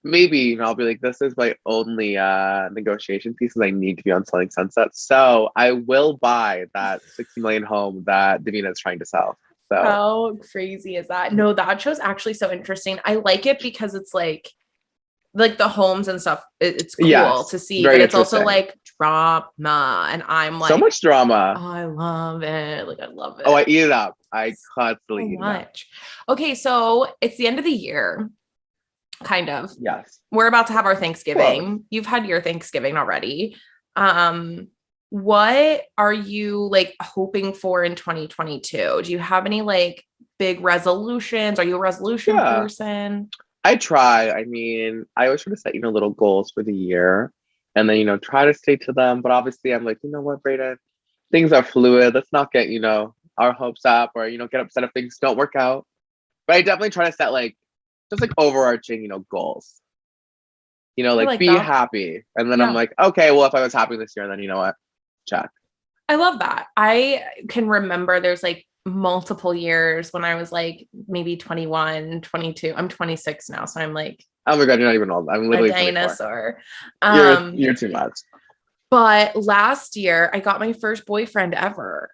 Maybe I'll be like, this is my only negotiation pieces I need to be on Selling Sunset. So I will buy that 60 million home that Davina is trying to sell. So How crazy is that? No, that show's actually so interesting. I like it because it's like the homes and stuff. It's cool yes, to see, very but it's also interesting. like drama. And I'm like, So much drama. oh, I love it. Like, I love it. Oh, I eat it up. I constantly So eat it up. much. Okay, so it's the end of the year, kind of. Yes. We're about to have our Thanksgiving. Close. You've had your Thanksgiving already. What are you like hoping for in 2022? Do you have any like big resolutions? Are you a resolution person? I try. I mean, I always try to set, little goals for the year and then, try to stay to them. But obviously I'm like, you know what, Breydon? Things are fluid. Let's not get, our hopes up or, get upset if things don't work out. But I definitely try to set just overarching, goals. Like be that. happy. And then I'm like, okay, well, if I was happy this year, then you know what? Check. I love that. I can remember there's like multiple years when I was like maybe 21, 22. I'm 26 now. So I'm like, oh my God, you're not even old. I'm literally a dinosaur. You're too much. But last year I got my first boyfriend ever,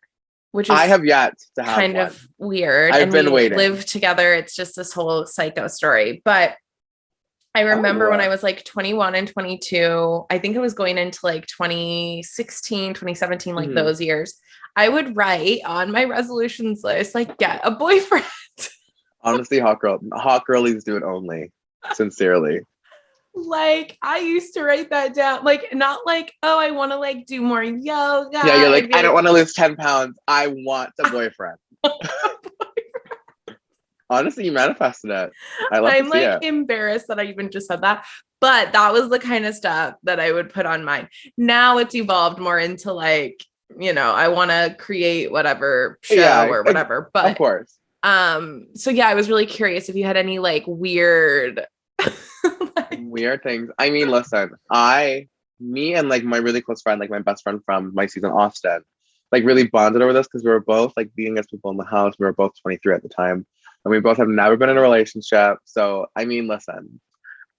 which is I have yet to have kind one. of weird. I've and been we waiting. Live together. It's just this whole psycho story. But I remember when I was like 21 and 22, I think it was going into like 2016, 2017, like those years. I would write on my resolutions list, like, get a boyfriend. Honestly, hot girlies do it only. Sincerely. Like, I used to write that down. Like, not like, oh, I want to like do more yoga. Yeah, you're like, I don't want to lose 10 pounds. I want a boyfriend. Honestly, you manifested it. I'm like embarrassed that I even just said that, but that was the kind of stuff that I would put on mine. Now it's evolved more into like, I want to create whatever show or whatever. But of course. So yeah, I was really curious if you had any like weird weird things. I mean, listen, me and like my really close friend, like my best friend from my season, Austin, like really bonded over this because we were both like being as people in the house. We were both 23 at the time. And we both have never been in a relationship. So, I mean, listen,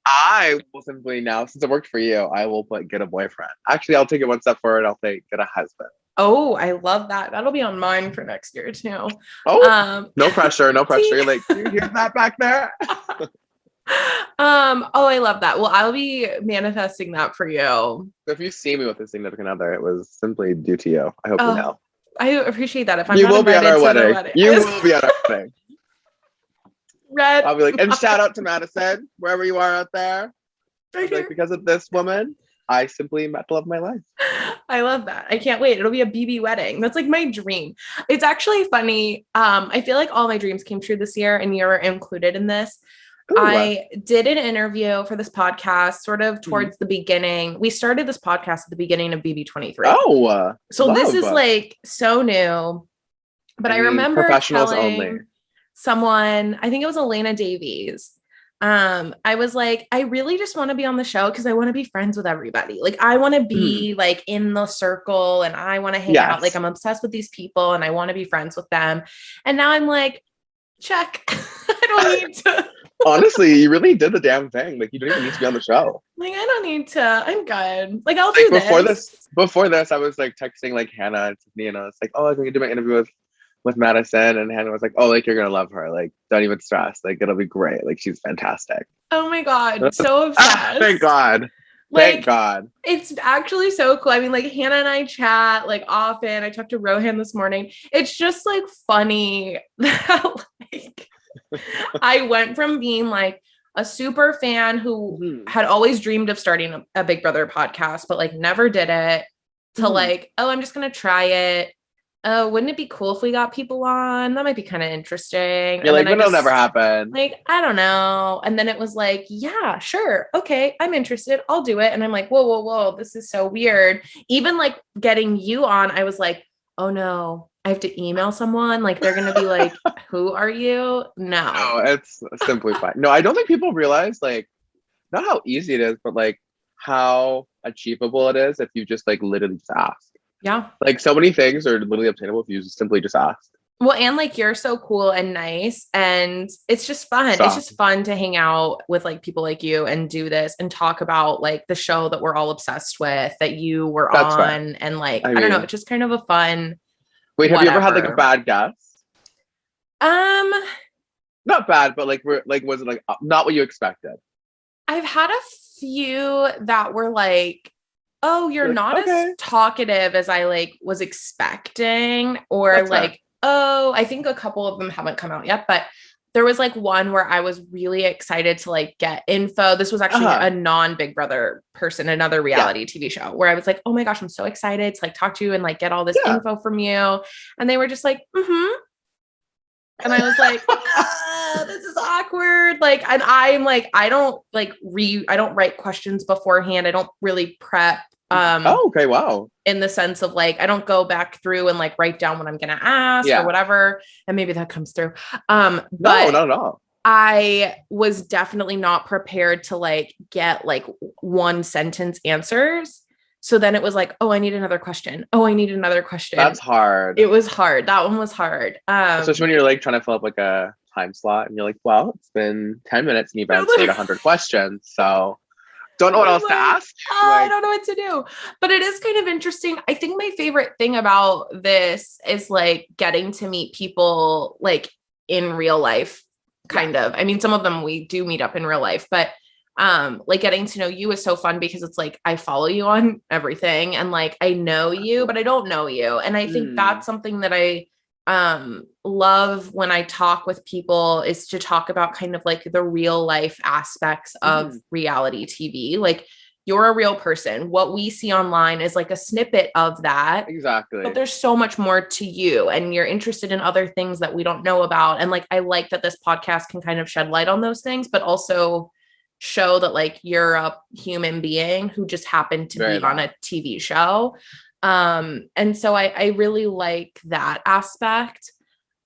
I will simply now, since it worked for you, I will get a boyfriend. Actually, I'll take it one step forward. I'll say get a husband. Oh, I love that. That'll be on mine for next year too. Oh, no pressure. No pressure. You're like, do you hear that back there? Oh, I love that. Well, I'll be manifesting that for you. So if you see me with a significant other, it was simply due to you. I hope you know. I appreciate that. If I'm you not will be at our wedding. You will be at our wedding. Red. I'll be like, and shout out to Madison, wherever you are out there. Like, because of this woman, I simply met the love of my life. I love that. I can't wait. It'll be a BB wedding. That's like my dream. It's actually funny. I feel like all my dreams came true this year and you're included in this. Ooh. I did an interview for this podcast sort of towards the beginning. We started this podcast at the beginning of BB23. Oh, so this is like so new. But I remember professionals telling only. Someone, I think it was Elena Davies. I was like, I really just want to be on the show because I want to be friends with everybody. Like, I want to be like in the circle and I want to hang out. Like, I'm obsessed with these people and I want to be friends with them. And now I'm like, check. I don't need to. Honestly, you really did the damn thing. Like, you don't even need to be on the show. Like, I don't need to. I'm good. Like, I'll do this. Before this, I was like texting like Hannah and Tiffany, and I was like, oh, I'm going to do my interview with Madison. And Hannah was like, oh, like, you're going to love her. Like, don't even stress. Like, it'll be great. Like, she's fantastic. Oh my God. So obsessed. Thank God. Like, thank God. It's actually so cool. I mean, like, Hannah and I chat like often. I talked to Rohan this morning. It's just like funny that like I went from being like a super fan who had always dreamed of starting a Big Brother podcast, but like never did it, to like, oh, I'm just going to try it. Oh, wouldn't it be cool if we got people on? That might be kind of interesting. You're like, but it'll never happen. Like, I don't know. And then it was like, yeah, sure. Okay. I'm interested. I'll do it. And I'm like, whoa. This is so weird. Even like getting you on, I was like, oh no, I have to email someone. Like they're going to be like, who are you? No, it's simply fine. No, I don't think people realize like, not how easy it is, but like how achievable it is if you just like literally just ask. Yeah. Like so many things are literally obtainable if you simply just ask. Well, and like you're so cool and nice, and it's just fun. It's just fun to hang out with like people like you and do this and talk about like the show that we're all obsessed with, that you were on. Fun. And like, I don't know, it's just kind of a fun. Wait, have you ever had like a bad guess? Not bad, but like was it like not what you expected? I've had a few that were like, oh, you're not as talkative as I like was expecting, or that's like fair. Oh, I think a couple of them haven't come out yet, but there was like one where I was really excited to like get info. This was actually a non-Big Brother person, another reality TV show, where I was like, oh my gosh, I'm so excited to like talk to you and like get all this info from you. And they were just like, and I was like, this is awkward. Like, and I'm like, I don't write questions beforehand. I don't really prep. Okay, wow. In the sense of like, I don't go back through and like write down what I'm going to ask or whatever. And maybe that comes through. But no, not at all. I was definitely not prepared to like get like one sentence answers. So then it was like, oh, I need another question. Oh, I need another question. That's hard. It was hard. That one was hard. Especially when you're like trying to fill up like a time slot and you're like, well, it's been 10 minutes and you've answered 100 questions. So don't know what else to ask. I don't know what to do, but it is kind of interesting. I think my favorite thing about this is like getting to meet people like in real life, kind of. I mean, some of them we do meet up in real life, but like getting to know you is so fun because it's like, I follow you on everything and like, I know you, but I don't know you. And I think that's something that I love when I talk with people, is to talk about kind of like the real life aspects of reality TV. Like, you're a real person. What we see online is like a snippet of that. Exactly. But there's so much more to you, and you're interested in other things that we don't know about. And like, I like that this podcast can kind of shed light on those things, but also show that like you're a human being who just happened to be on a TV show. And so I really like that aspect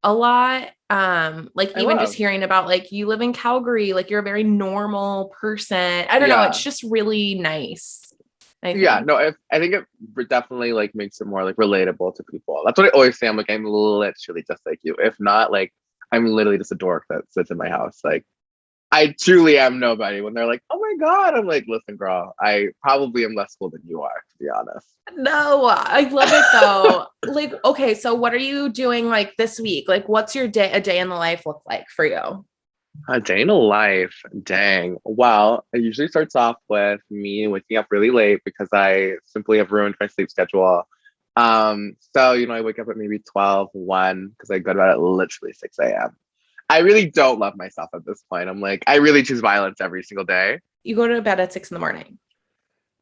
a lot. Like even just hearing about like, you live in Calgary, like you're a very normal person. I don't know. It's just really nice. I think it definitely like makes it more like relatable to people. That's what I always say. I'm like, I'm literally just like you. If not, like, I'm literally just a dork that sits in my house. Like, I truly am nobody. When they're like, oh my God, I'm like, listen, girl, I probably am less cool than you are, to be honest. No, I love it though. Like, okay, so what are you doing like this week? Like, what's a day in the life look like for you? A day in the life, dang. Well, it usually starts off with me waking up really late because I simply have ruined my sleep schedule. So, I wake up at maybe 12, 1, because I go to bed at literally 6 a.m. I really don't love myself at this point. I'm like, I really choose violence every single day. You go to bed at 6 a.m.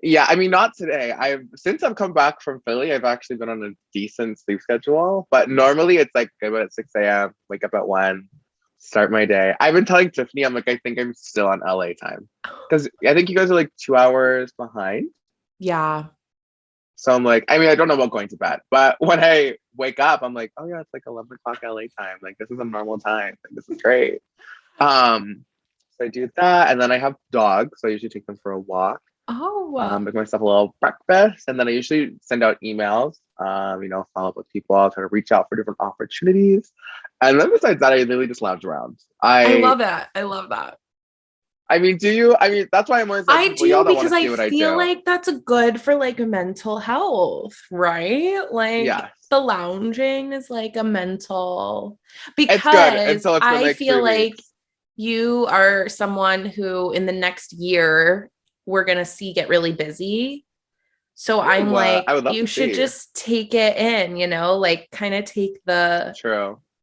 Yeah, I mean, not today. Since I've come back from Philly, I've actually been on a decent sleep schedule. But normally it's like go to bed at 6 a.m., wake up at 1, start my day. I've been telling Tiffany, I'm like, I think I'm still on LA time. Because I think you guys are like 2 hours behind. Yeah. So I'm like, I mean, I don't know about going to bed, but when I wake up, I'm like, oh yeah, it's like 11 o'clock LA time. Like, this is a normal time. Like, this is great. So I do that, and then I have dogs, so I usually take them for a walk. Oh, wow. Make myself a little breakfast, and then I usually send out emails. Follow up with people, try to reach out for different opportunities, and then besides that, I literally just lounge around. I love that. I love that. I mean, do you? I mean, that's why I'm always like, I do, because I feel like that's good for like mental health, right? Like the lounging is like a mental, because I feel like you are someone who in the next year we're going to see get really busy. So I'm like, you should just take it in, like kind of take the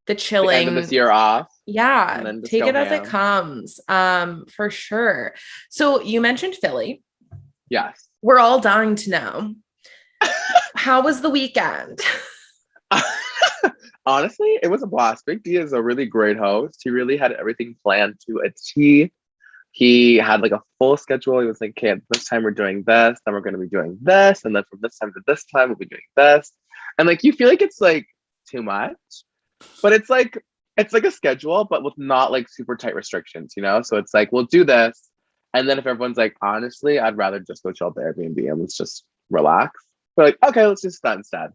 the the end of this chilling. year off. Yeah, And then just take go it as it ham. comes. For sure. So you mentioned Philly. Yes. We're all dying to know. How was the weekend? Honestly, it was a blast. Big D is a really great host. He really had everything planned to a T. He had like a full schedule. He was like, okay, at this time we're doing this, then we're going to be doing this, and then from this time to this time we'll be doing this. And like you feel like it's like too much, but it's like a schedule, but with not like super tight restrictions, you know? So it's like we'll do this, and then if everyone's like, honestly, I'd rather just go chill at the Airbnb and let's just relax. We're like, okay, let's just do that instead.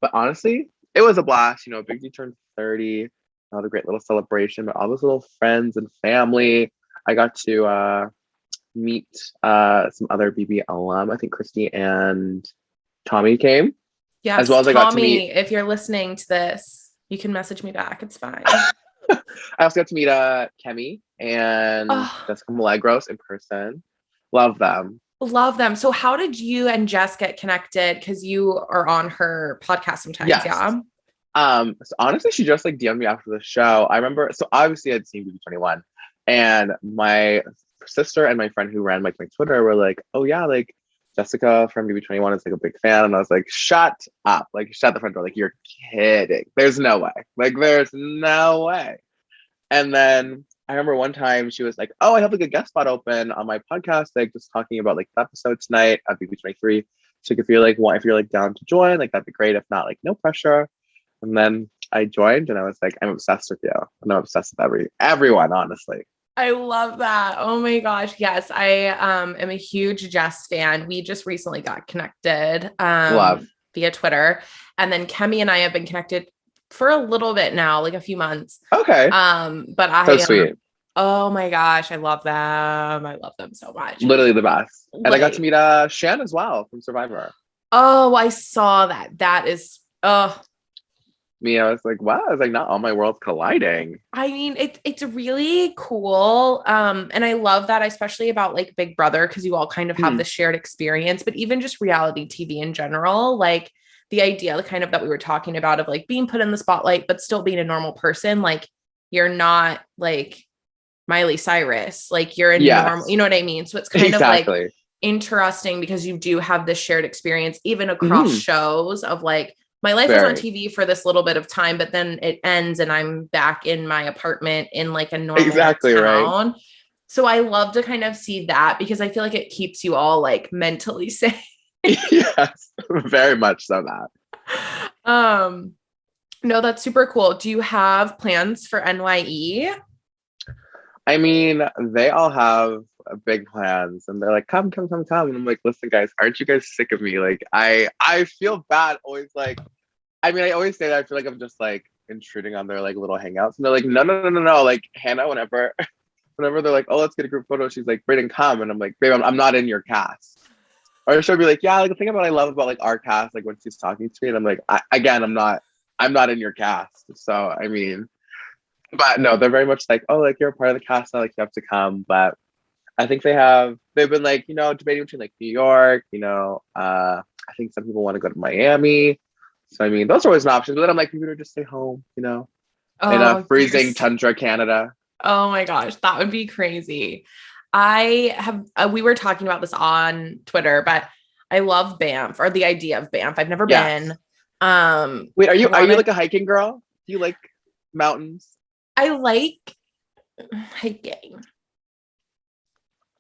But honestly, it was a blast. You know, Big D turned 30. Had a great little celebration, but all those little friends and family. I got to meet some other BB alum. I think Christy and Tommy came, as Yes, well as I got to Tommy, meet. if you're listening to this, you can message me back. It's fine. I also got to meet Kemi and Oh, Jessica Milagros in person. Love them. love them. So how did you and Jess get connected? Because you are on her podcast sometimes, Yes. yeah? So honestly, she just like DM'd me after the show. I remember, so obviously I'd seen BB21, and my sister and my friend who ran like my Twitter were like, oh yeah, like Jessica from BB21 is like a big fan. And I was like, shut up, like shut the front door. Like, you're kidding. There's no way. Like, there's no way. And then I remember one time she was like, oh, I have like a guest spot open on my podcast, like just talking about like the episode tonight at BB23. So if you're like, if you're like down to join, like that'd be great. If not, like no pressure. And then I joined and I was like, I'm obsessed with you. And I'm obsessed with everyone, honestly. I love that. Oh my gosh. Yes, I am a huge Jess fan. We just recently got connected Love. via Twitter. And then Kemi and I have been connected for a little bit now, like a few months. Okay. But So sweet. Oh my gosh, I love them. I love them so much. Literally the best. And I got to Like, meet Shan as well from Survivor. oh, I saw that. That is Me, I was like, wow, I was like, not all my worlds colliding. I mean, it's really cool. And I love that, especially about like Big Brother, because you all kind of have this shared experience, but even just reality TV in general, like the idea kind of that we were talking about of like being put in the spotlight, but still being a normal person. Like you're not like Miley Cyrus, like you're a normal, you know what I mean? So it's kind of like interesting because you do have this shared experience, even across shows of like, my life was on TV for this little bit of time, but then it ends and I'm back in my apartment in like a normal town. Right. So I love to kind of see that because I feel like it keeps you all like mentally safe. Yes, very much so that. No, that's super cool. Do you have plans for NYE? I mean, they all have big plans and they're like, come. And I'm like, listen, guys, aren't you guys sick of me? Like, I feel bad always like, I mean, I always say that I feel like I'm just like intruding on their like little hangouts. And they're like, no. Like Hannah, whenever they're like, oh, let's get a group photo, she's like, Breydon, come. And I'm like, babe, I'm not in your cast. Or she'll be like, yeah, like the thing about I love about like our cast, like when she's talking to me, and I'm like, I'm not in your cast. So I mean, but no, they're very much like, oh, like you're a part of the cast now, like you have to come. But I think they've been like, you know, debating between like New York, you know, I think some people want to go to Miami. So I mean, those are always an option. But then I'm like, people would just stay home, you know, in a freezing tundra Canada. Oh my gosh, that would be crazy. I have, we were talking about this on Twitter, but I love Banff or the idea of Banff. I've never been. Wait, are you like a hiking girl? Do you like mountains? I like hiking.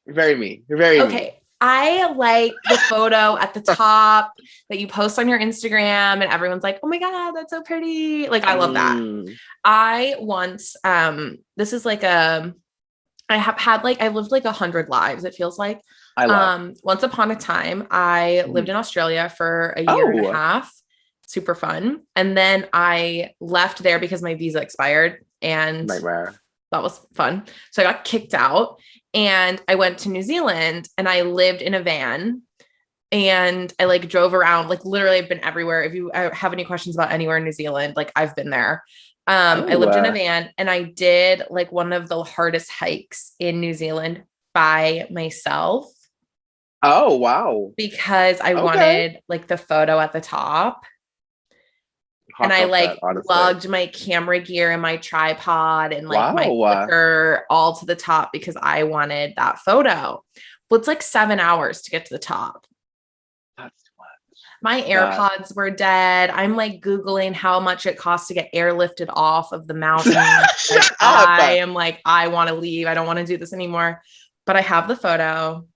You're very me. You're very okay. Me. I like the photo at the top that you post on your Instagram and everyone's like, oh my God, that's so pretty. Like, I love that. I once, this is like I lived like 100 lives. It feels like, I love. Once upon a time, I lived in Australia for a year and a half. Super fun. And then I left there because my visa expired and nightmare. That was fun. So I got kicked out and I went to New Zealand and I lived in a van and I like drove around, like literally I've been everywhere. If you have any questions about anywhere in New Zealand, like I've been there. I lived in a van and I did like one of the hardest hikes in New Zealand by myself. Oh, wow. Because I wanted like the photo at the top. And I like honestly. lugged my camera gear and my tripod and like my Wow. clicker all to the top because I wanted that photo. Well, it's like 7 hours to get to the top. That's too much. My AirPods were dead. I'm like Googling how much it costs to get airlifted off of the mountain. Shut up. I am like, I want to leave. I don't want to do this anymore. But I have the photo.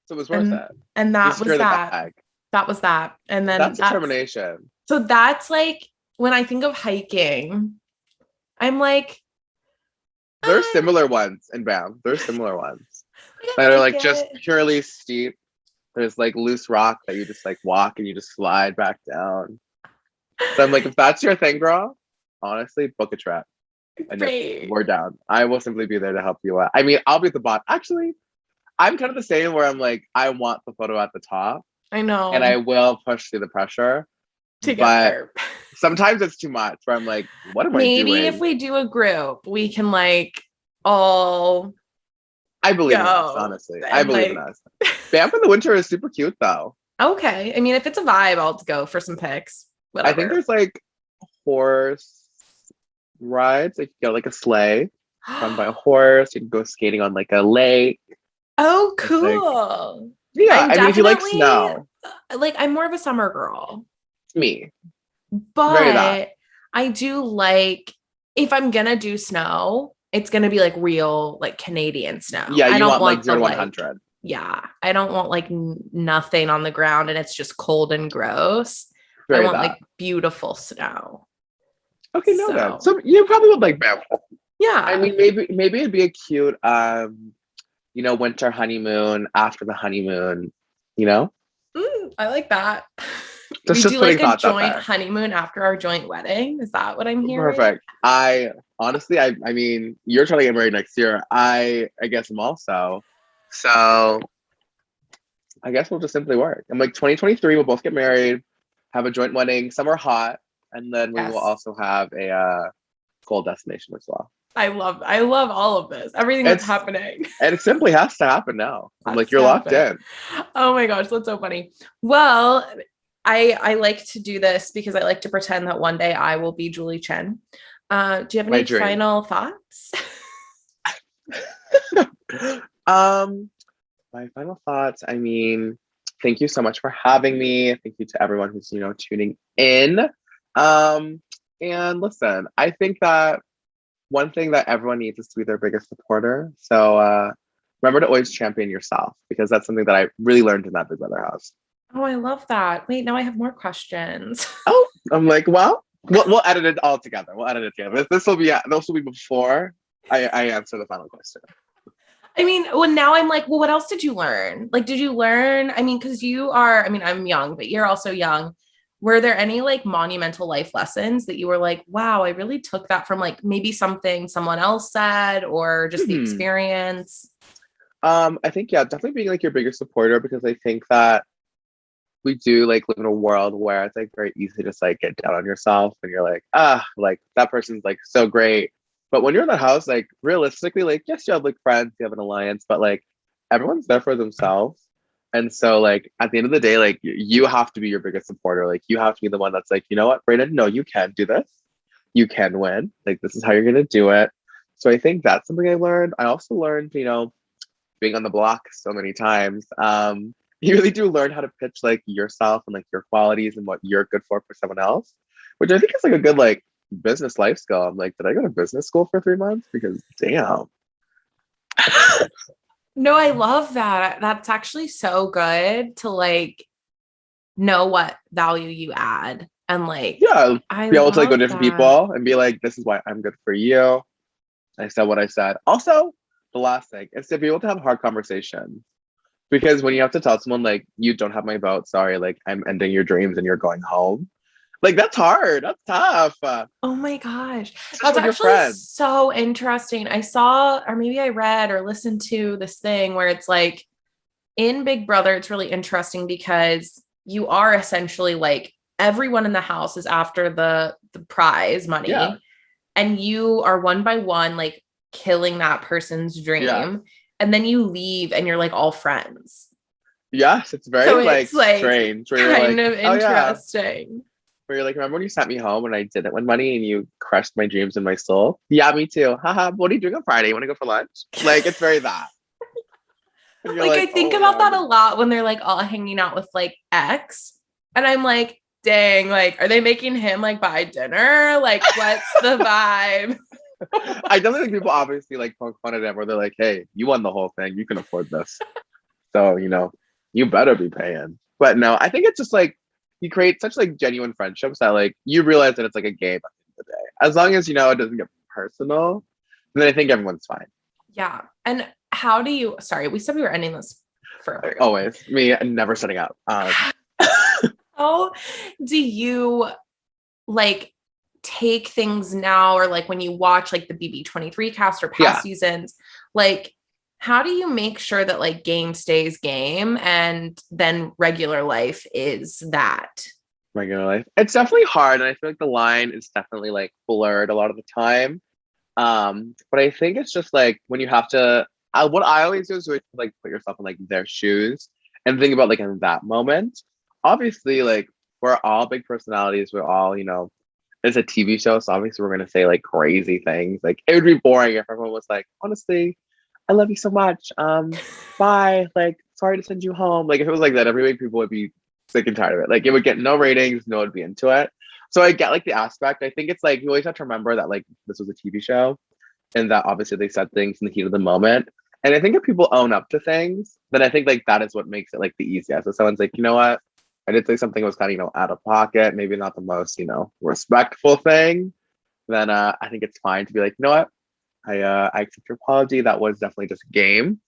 So it was worth it. And that was that. That was that. And then that's determination. So that's like when I think of hiking, I'm like, there's similar ones in Banff. There's similar ones that are like just purely steep. There's like loose rock that you just like walk and you just slide back down. So I'm like, if that's your thing, girl, honestly, book a trip. And we're down. I will simply be there to help you out. I mean, I'll be at the bottom. Actually, I'm kind of the same where I'm like, I want the photo at the top. I know. And I will push through the pressure. To get there. Sometimes it's too much where I'm like, what am I doing? Maybe if we do a group, we can like all I believe in us, honestly. I believe in us. Banff in the winter is super cute though. Okay. I mean, if it's a vibe, I'll go for some pics. Whatever. I think there's like horse rides. Like you get like a sleigh run by a horse. You can go skating on like a lake. Oh, cool. Like, yeah. I mean, if you like snow. Like I'm more of a summer girl. Me. But I do like, if I'm gonna do snow, it's gonna be like real, like Canadian snow. Yeah, I don't want like 0 to 100. Yeah, I don't want like nothing on the ground and it's just cold and gross. I want like beautiful snow. Okay, no, then. So you probably would like Banff. Yeah. I mean, maybe it'd be a cute, winter honeymoon after the honeymoon. You know. I like that. We do like a joint honeymoon after our joint wedding. Is that what I'm hearing? Perfect. I mean, you're trying to get married next year. I guess I'm also. So I guess we'll just simply work. I'm like 2023, we'll both get married, have a joint wedding, somewhere hot, and then we will also have a cold destination as well. I love all of this. Everything that's happening. And it simply has to happen now. I'm like, you're locked in. Oh my gosh, that's so funny. Well, I like to do this because I like to pretend that one day I will be Julie Chen. Do you have any final thoughts? My final thoughts. I mean, thank you so much for having me. Thank you to everyone who's, tuning in. And listen, I think that one thing that everyone needs is to be their biggest supporter. So remember to always champion yourself, because that's something that I really learned in that Big Brother house. Oh, I love that. Wait, now I have more questions. Oh, I'm like, well, we'll edit it all together. This will be before I answer the final question. I mean, now I'm like, what else did you learn? Like, did you learn? I mean, because I'm young, but you're also young. Were there any like monumental life lessons that you were like, wow, I really took that from like maybe something someone else said or just the experience? I think, definitely being like your biggest supporter, because I think that we do like live in a world where it's like very easy to just like get down on yourself and you're like, like that person's like so great. But when you're in that house, like realistically, like, yes, you have like friends, you have an alliance, but like everyone's there for themselves. And so like at the end of the day, like you have to be your biggest supporter. Like you have to be the one that's like, you know what, Breydon, no, you can do this. You can win. Like this is how you're gonna do it. So I think that's something I learned. I also learned, being on the block so many times, you really do learn how to pitch like yourself and like your qualities and what you're good for someone else, which I think is like a good like business life skill. I'm like, did I go to business school for 3 months? Because damn. No, I love that. That's actually so good to like know what value you add and like be able to like go to different people and be like, this is why I'm good for you. I said what I said. Also, the last thing is to be able to have hard conversations. Because when you have to tell someone like, you don't have my vote, sorry, like I'm ending your dreams and you're going home. Like that's hard. That's tough. Oh my gosh. That's actually so interesting. I saw, or maybe I read or listened to this thing where it's like in Big Brother, it's really interesting because you are essentially like everyone in the house is after the prize money. Yeah. And you are one by one, like killing that person's dream. Yeah. And then you leave and you're like all friends. Yes, it's very like strange. Kind of interesting. where you're like, remember when you sent me home and I didn't win money and you crushed my dreams and my soul? Yeah, me too. Haha, what are you doing on Friday? You want to go for lunch? Like, it's very that. And you're Like, I like, think oh about my that a God. lot when they're like all hanging out with like ex. And I'm like, dang, like, are they making him like buy dinner? Like, what's the vibe? I definitely think people obviously like poke fun at him where they're like, hey, you won the whole thing. You can afford this. So, you better be paying. But no, I think it's just like you create such like genuine friendships that like you realize that it's like a game at the end of the day. As long as it doesn't get personal, then I think everyone's fine. Yeah. And how do you, sorry, we said we were ending this forever ago. Always. Me never setting up. How do you like take things now, or like when you watch like the BB23 cast or past seasons, like how do you make sure that like game stays game and then regular life is that? Regular life. It's definitely hard. And I feel like the line is definitely like blurred a lot of the time. But I think it's just like when you have to, what I always do is like put yourself in like their shoes and think about like in that moment. Obviously, like we're all big personalities. We're all, it's a TV show. So obviously we're going to say like crazy things. Like it would be boring if everyone was like, honestly, I love you so much. Bye. Like, sorry to send you home. Like if it was like that every week, people would be sick and tired of it. Like it would get no ratings, no one would be into it. So I get like the aspect. I think it's like you always have to remember that like this was a TV show and that obviously they said things in the heat of the moment. And I think if people own up to things, then I think like that is what makes it like the easiest. So someone's like, you know what? I did say something was kind of, out of pocket, maybe not the most, respectful thing. Then I think it's fine to be like, you know what? I accept your apology. That was definitely just a game.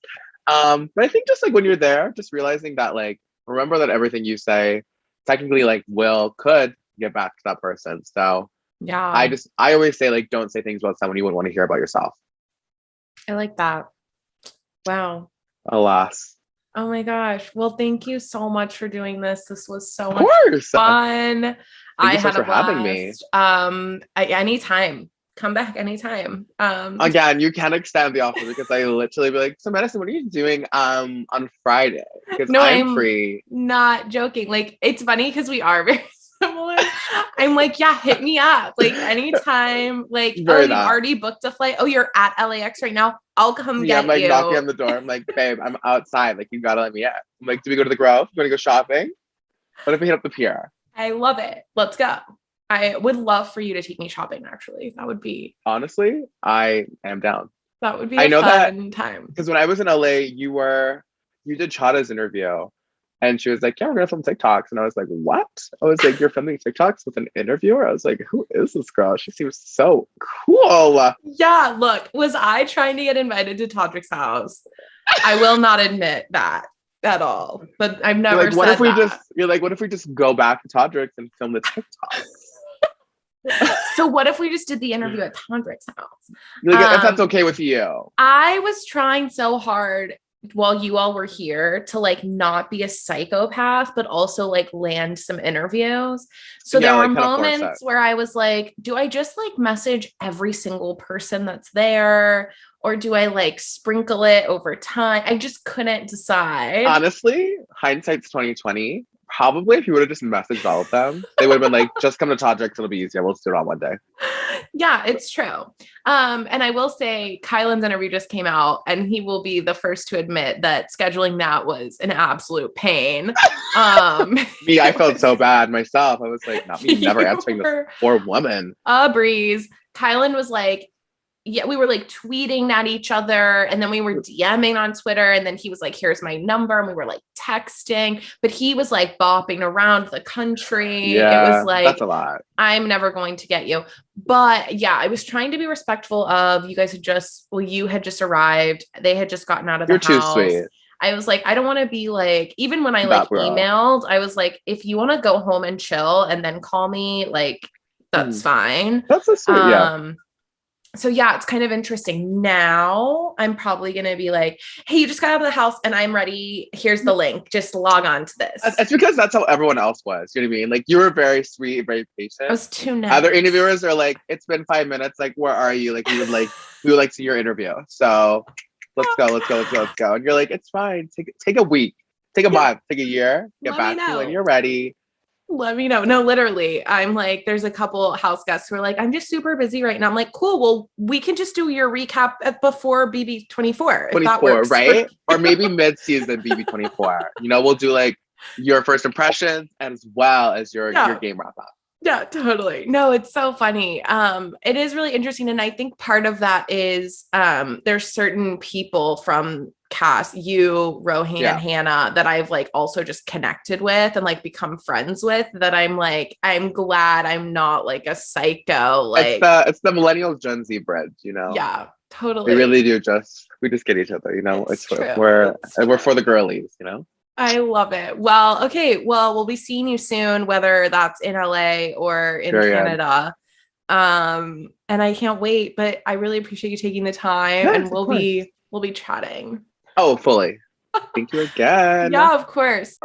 But I think just like when you're there, just realizing that like remember that everything you say technically like could get back to that person. So Yeah, I always say like don't say things about someone you wouldn't want to hear about yourself. I like that. Wow. Alas. Oh my gosh. Well, thank you so much for doing this. This was so Of much course. fun. Thank I you so much had a for having me. blast. Anytime. Come back anytime. Again, you can extend the offer because I literally be like, so Madison, what are you doing on Friday? Because No, I'm I'm free. not joking. Like, it's funny because we are very similar. I'm like, yeah, hit me up. Like anytime. Like, oh, Very you've that. already booked a flight. Oh, you're at LAX right now. I'll come Yeah, I'm get like knocking you. on the door. I'm like, babe, I'm outside. Like, you gotta let me in. I'm like, do we go to the Grove? You wanna go shopping? What if we hit up the pier? I love it. Let's go. I would love for you to take me shopping, actually. Honestly, I am down. That would be I a know that fun time. because when I was in LA, you did Chada's interview. And she was like, yeah, we're gonna film TikToks. And I was like, what? I was like, you're filming TikToks with an interviewer? I was like, who is this girl? She seems so cool. Yeah, look, was I trying to get invited to Todrick's house? I will not admit that at all. But I've never said that. What if we just go back to Todrick's and film the TikTok? So what if we just did the interview at Todrick's house? If that's okay with you. I was trying so hard while you all were here to like not be a psychopath, but also like land some interviews. So there were moments where I was like, do I just like message every single person that's there? Or do I like sprinkle it over time? I just couldn't decide. Honestly, hindsight's 2020. Probably if you would have just messaged all of them, they would have been like, just come to Todrick's, it'll be easier. We'll just do it on one day. Yeah, it's true. And I will say Kylan's interview just came out and he will be the first to admit that scheduling that was an absolute pain. Me, I felt so bad myself. I was like, not me never answering this poor woman. A breeze. Kylan was like, yeah, we were like tweeting at each other and then we were DMing on Twitter and then he was like, here's my number. And we were like texting, but he was like bopping around the country. Yeah, it was like, that's a lot. I'm never going to get you. But yeah, I was trying to be respectful of you guys you had just arrived. They had just gotten out of the house. You're too sweet. I was like, I don't want to be like, even when I like emailed, I was like, if you want to go home and chill and then call me, like, that's fine. That's so sweet, yeah. So yeah, it's kind of interesting. Now I'm probably going to be like, hey, you just got out of the house and I'm ready. Here's the link. Just log on to this. It's because that's how everyone else was. You know what I mean? Like you were very sweet, very patient. I was too nice. Other interviewers are like, it's been 5 minutes. Like, where are you? Like we would see your interview. So let's go. And you're like, it's fine. Take a week, take a month, take a year, get back to me when you're ready. Let me know. No, literally. I'm like, there's a couple house guests who are like, I'm just super busy right now. I'm like, cool. Well, we can just do your recap before BB24 if that 24, works. right? Or maybe mid-season BB24. You know, we'll do like your first impressions as well as your game wrap up. Yeah, totally. No, it's so funny. It is really interesting. And I think part of that is there's certain people from cast, you, Rohan, Hannah, that I've like also just connected with and like become friends with, that I'm like, I'm glad I'm not like a psycho. Like it's the millennial Gen Z bridge, you know? Yeah, totally. We really do we just get each other, you know? It's true. We're for the girlies, you know? I love it. Well, okay. Well, we'll be seeing you soon, whether that's in LA or in Canada. And I can't wait, but I really appreciate you taking the time, and we'll be chatting. Oh, fully. Thank you again. Yeah, of course.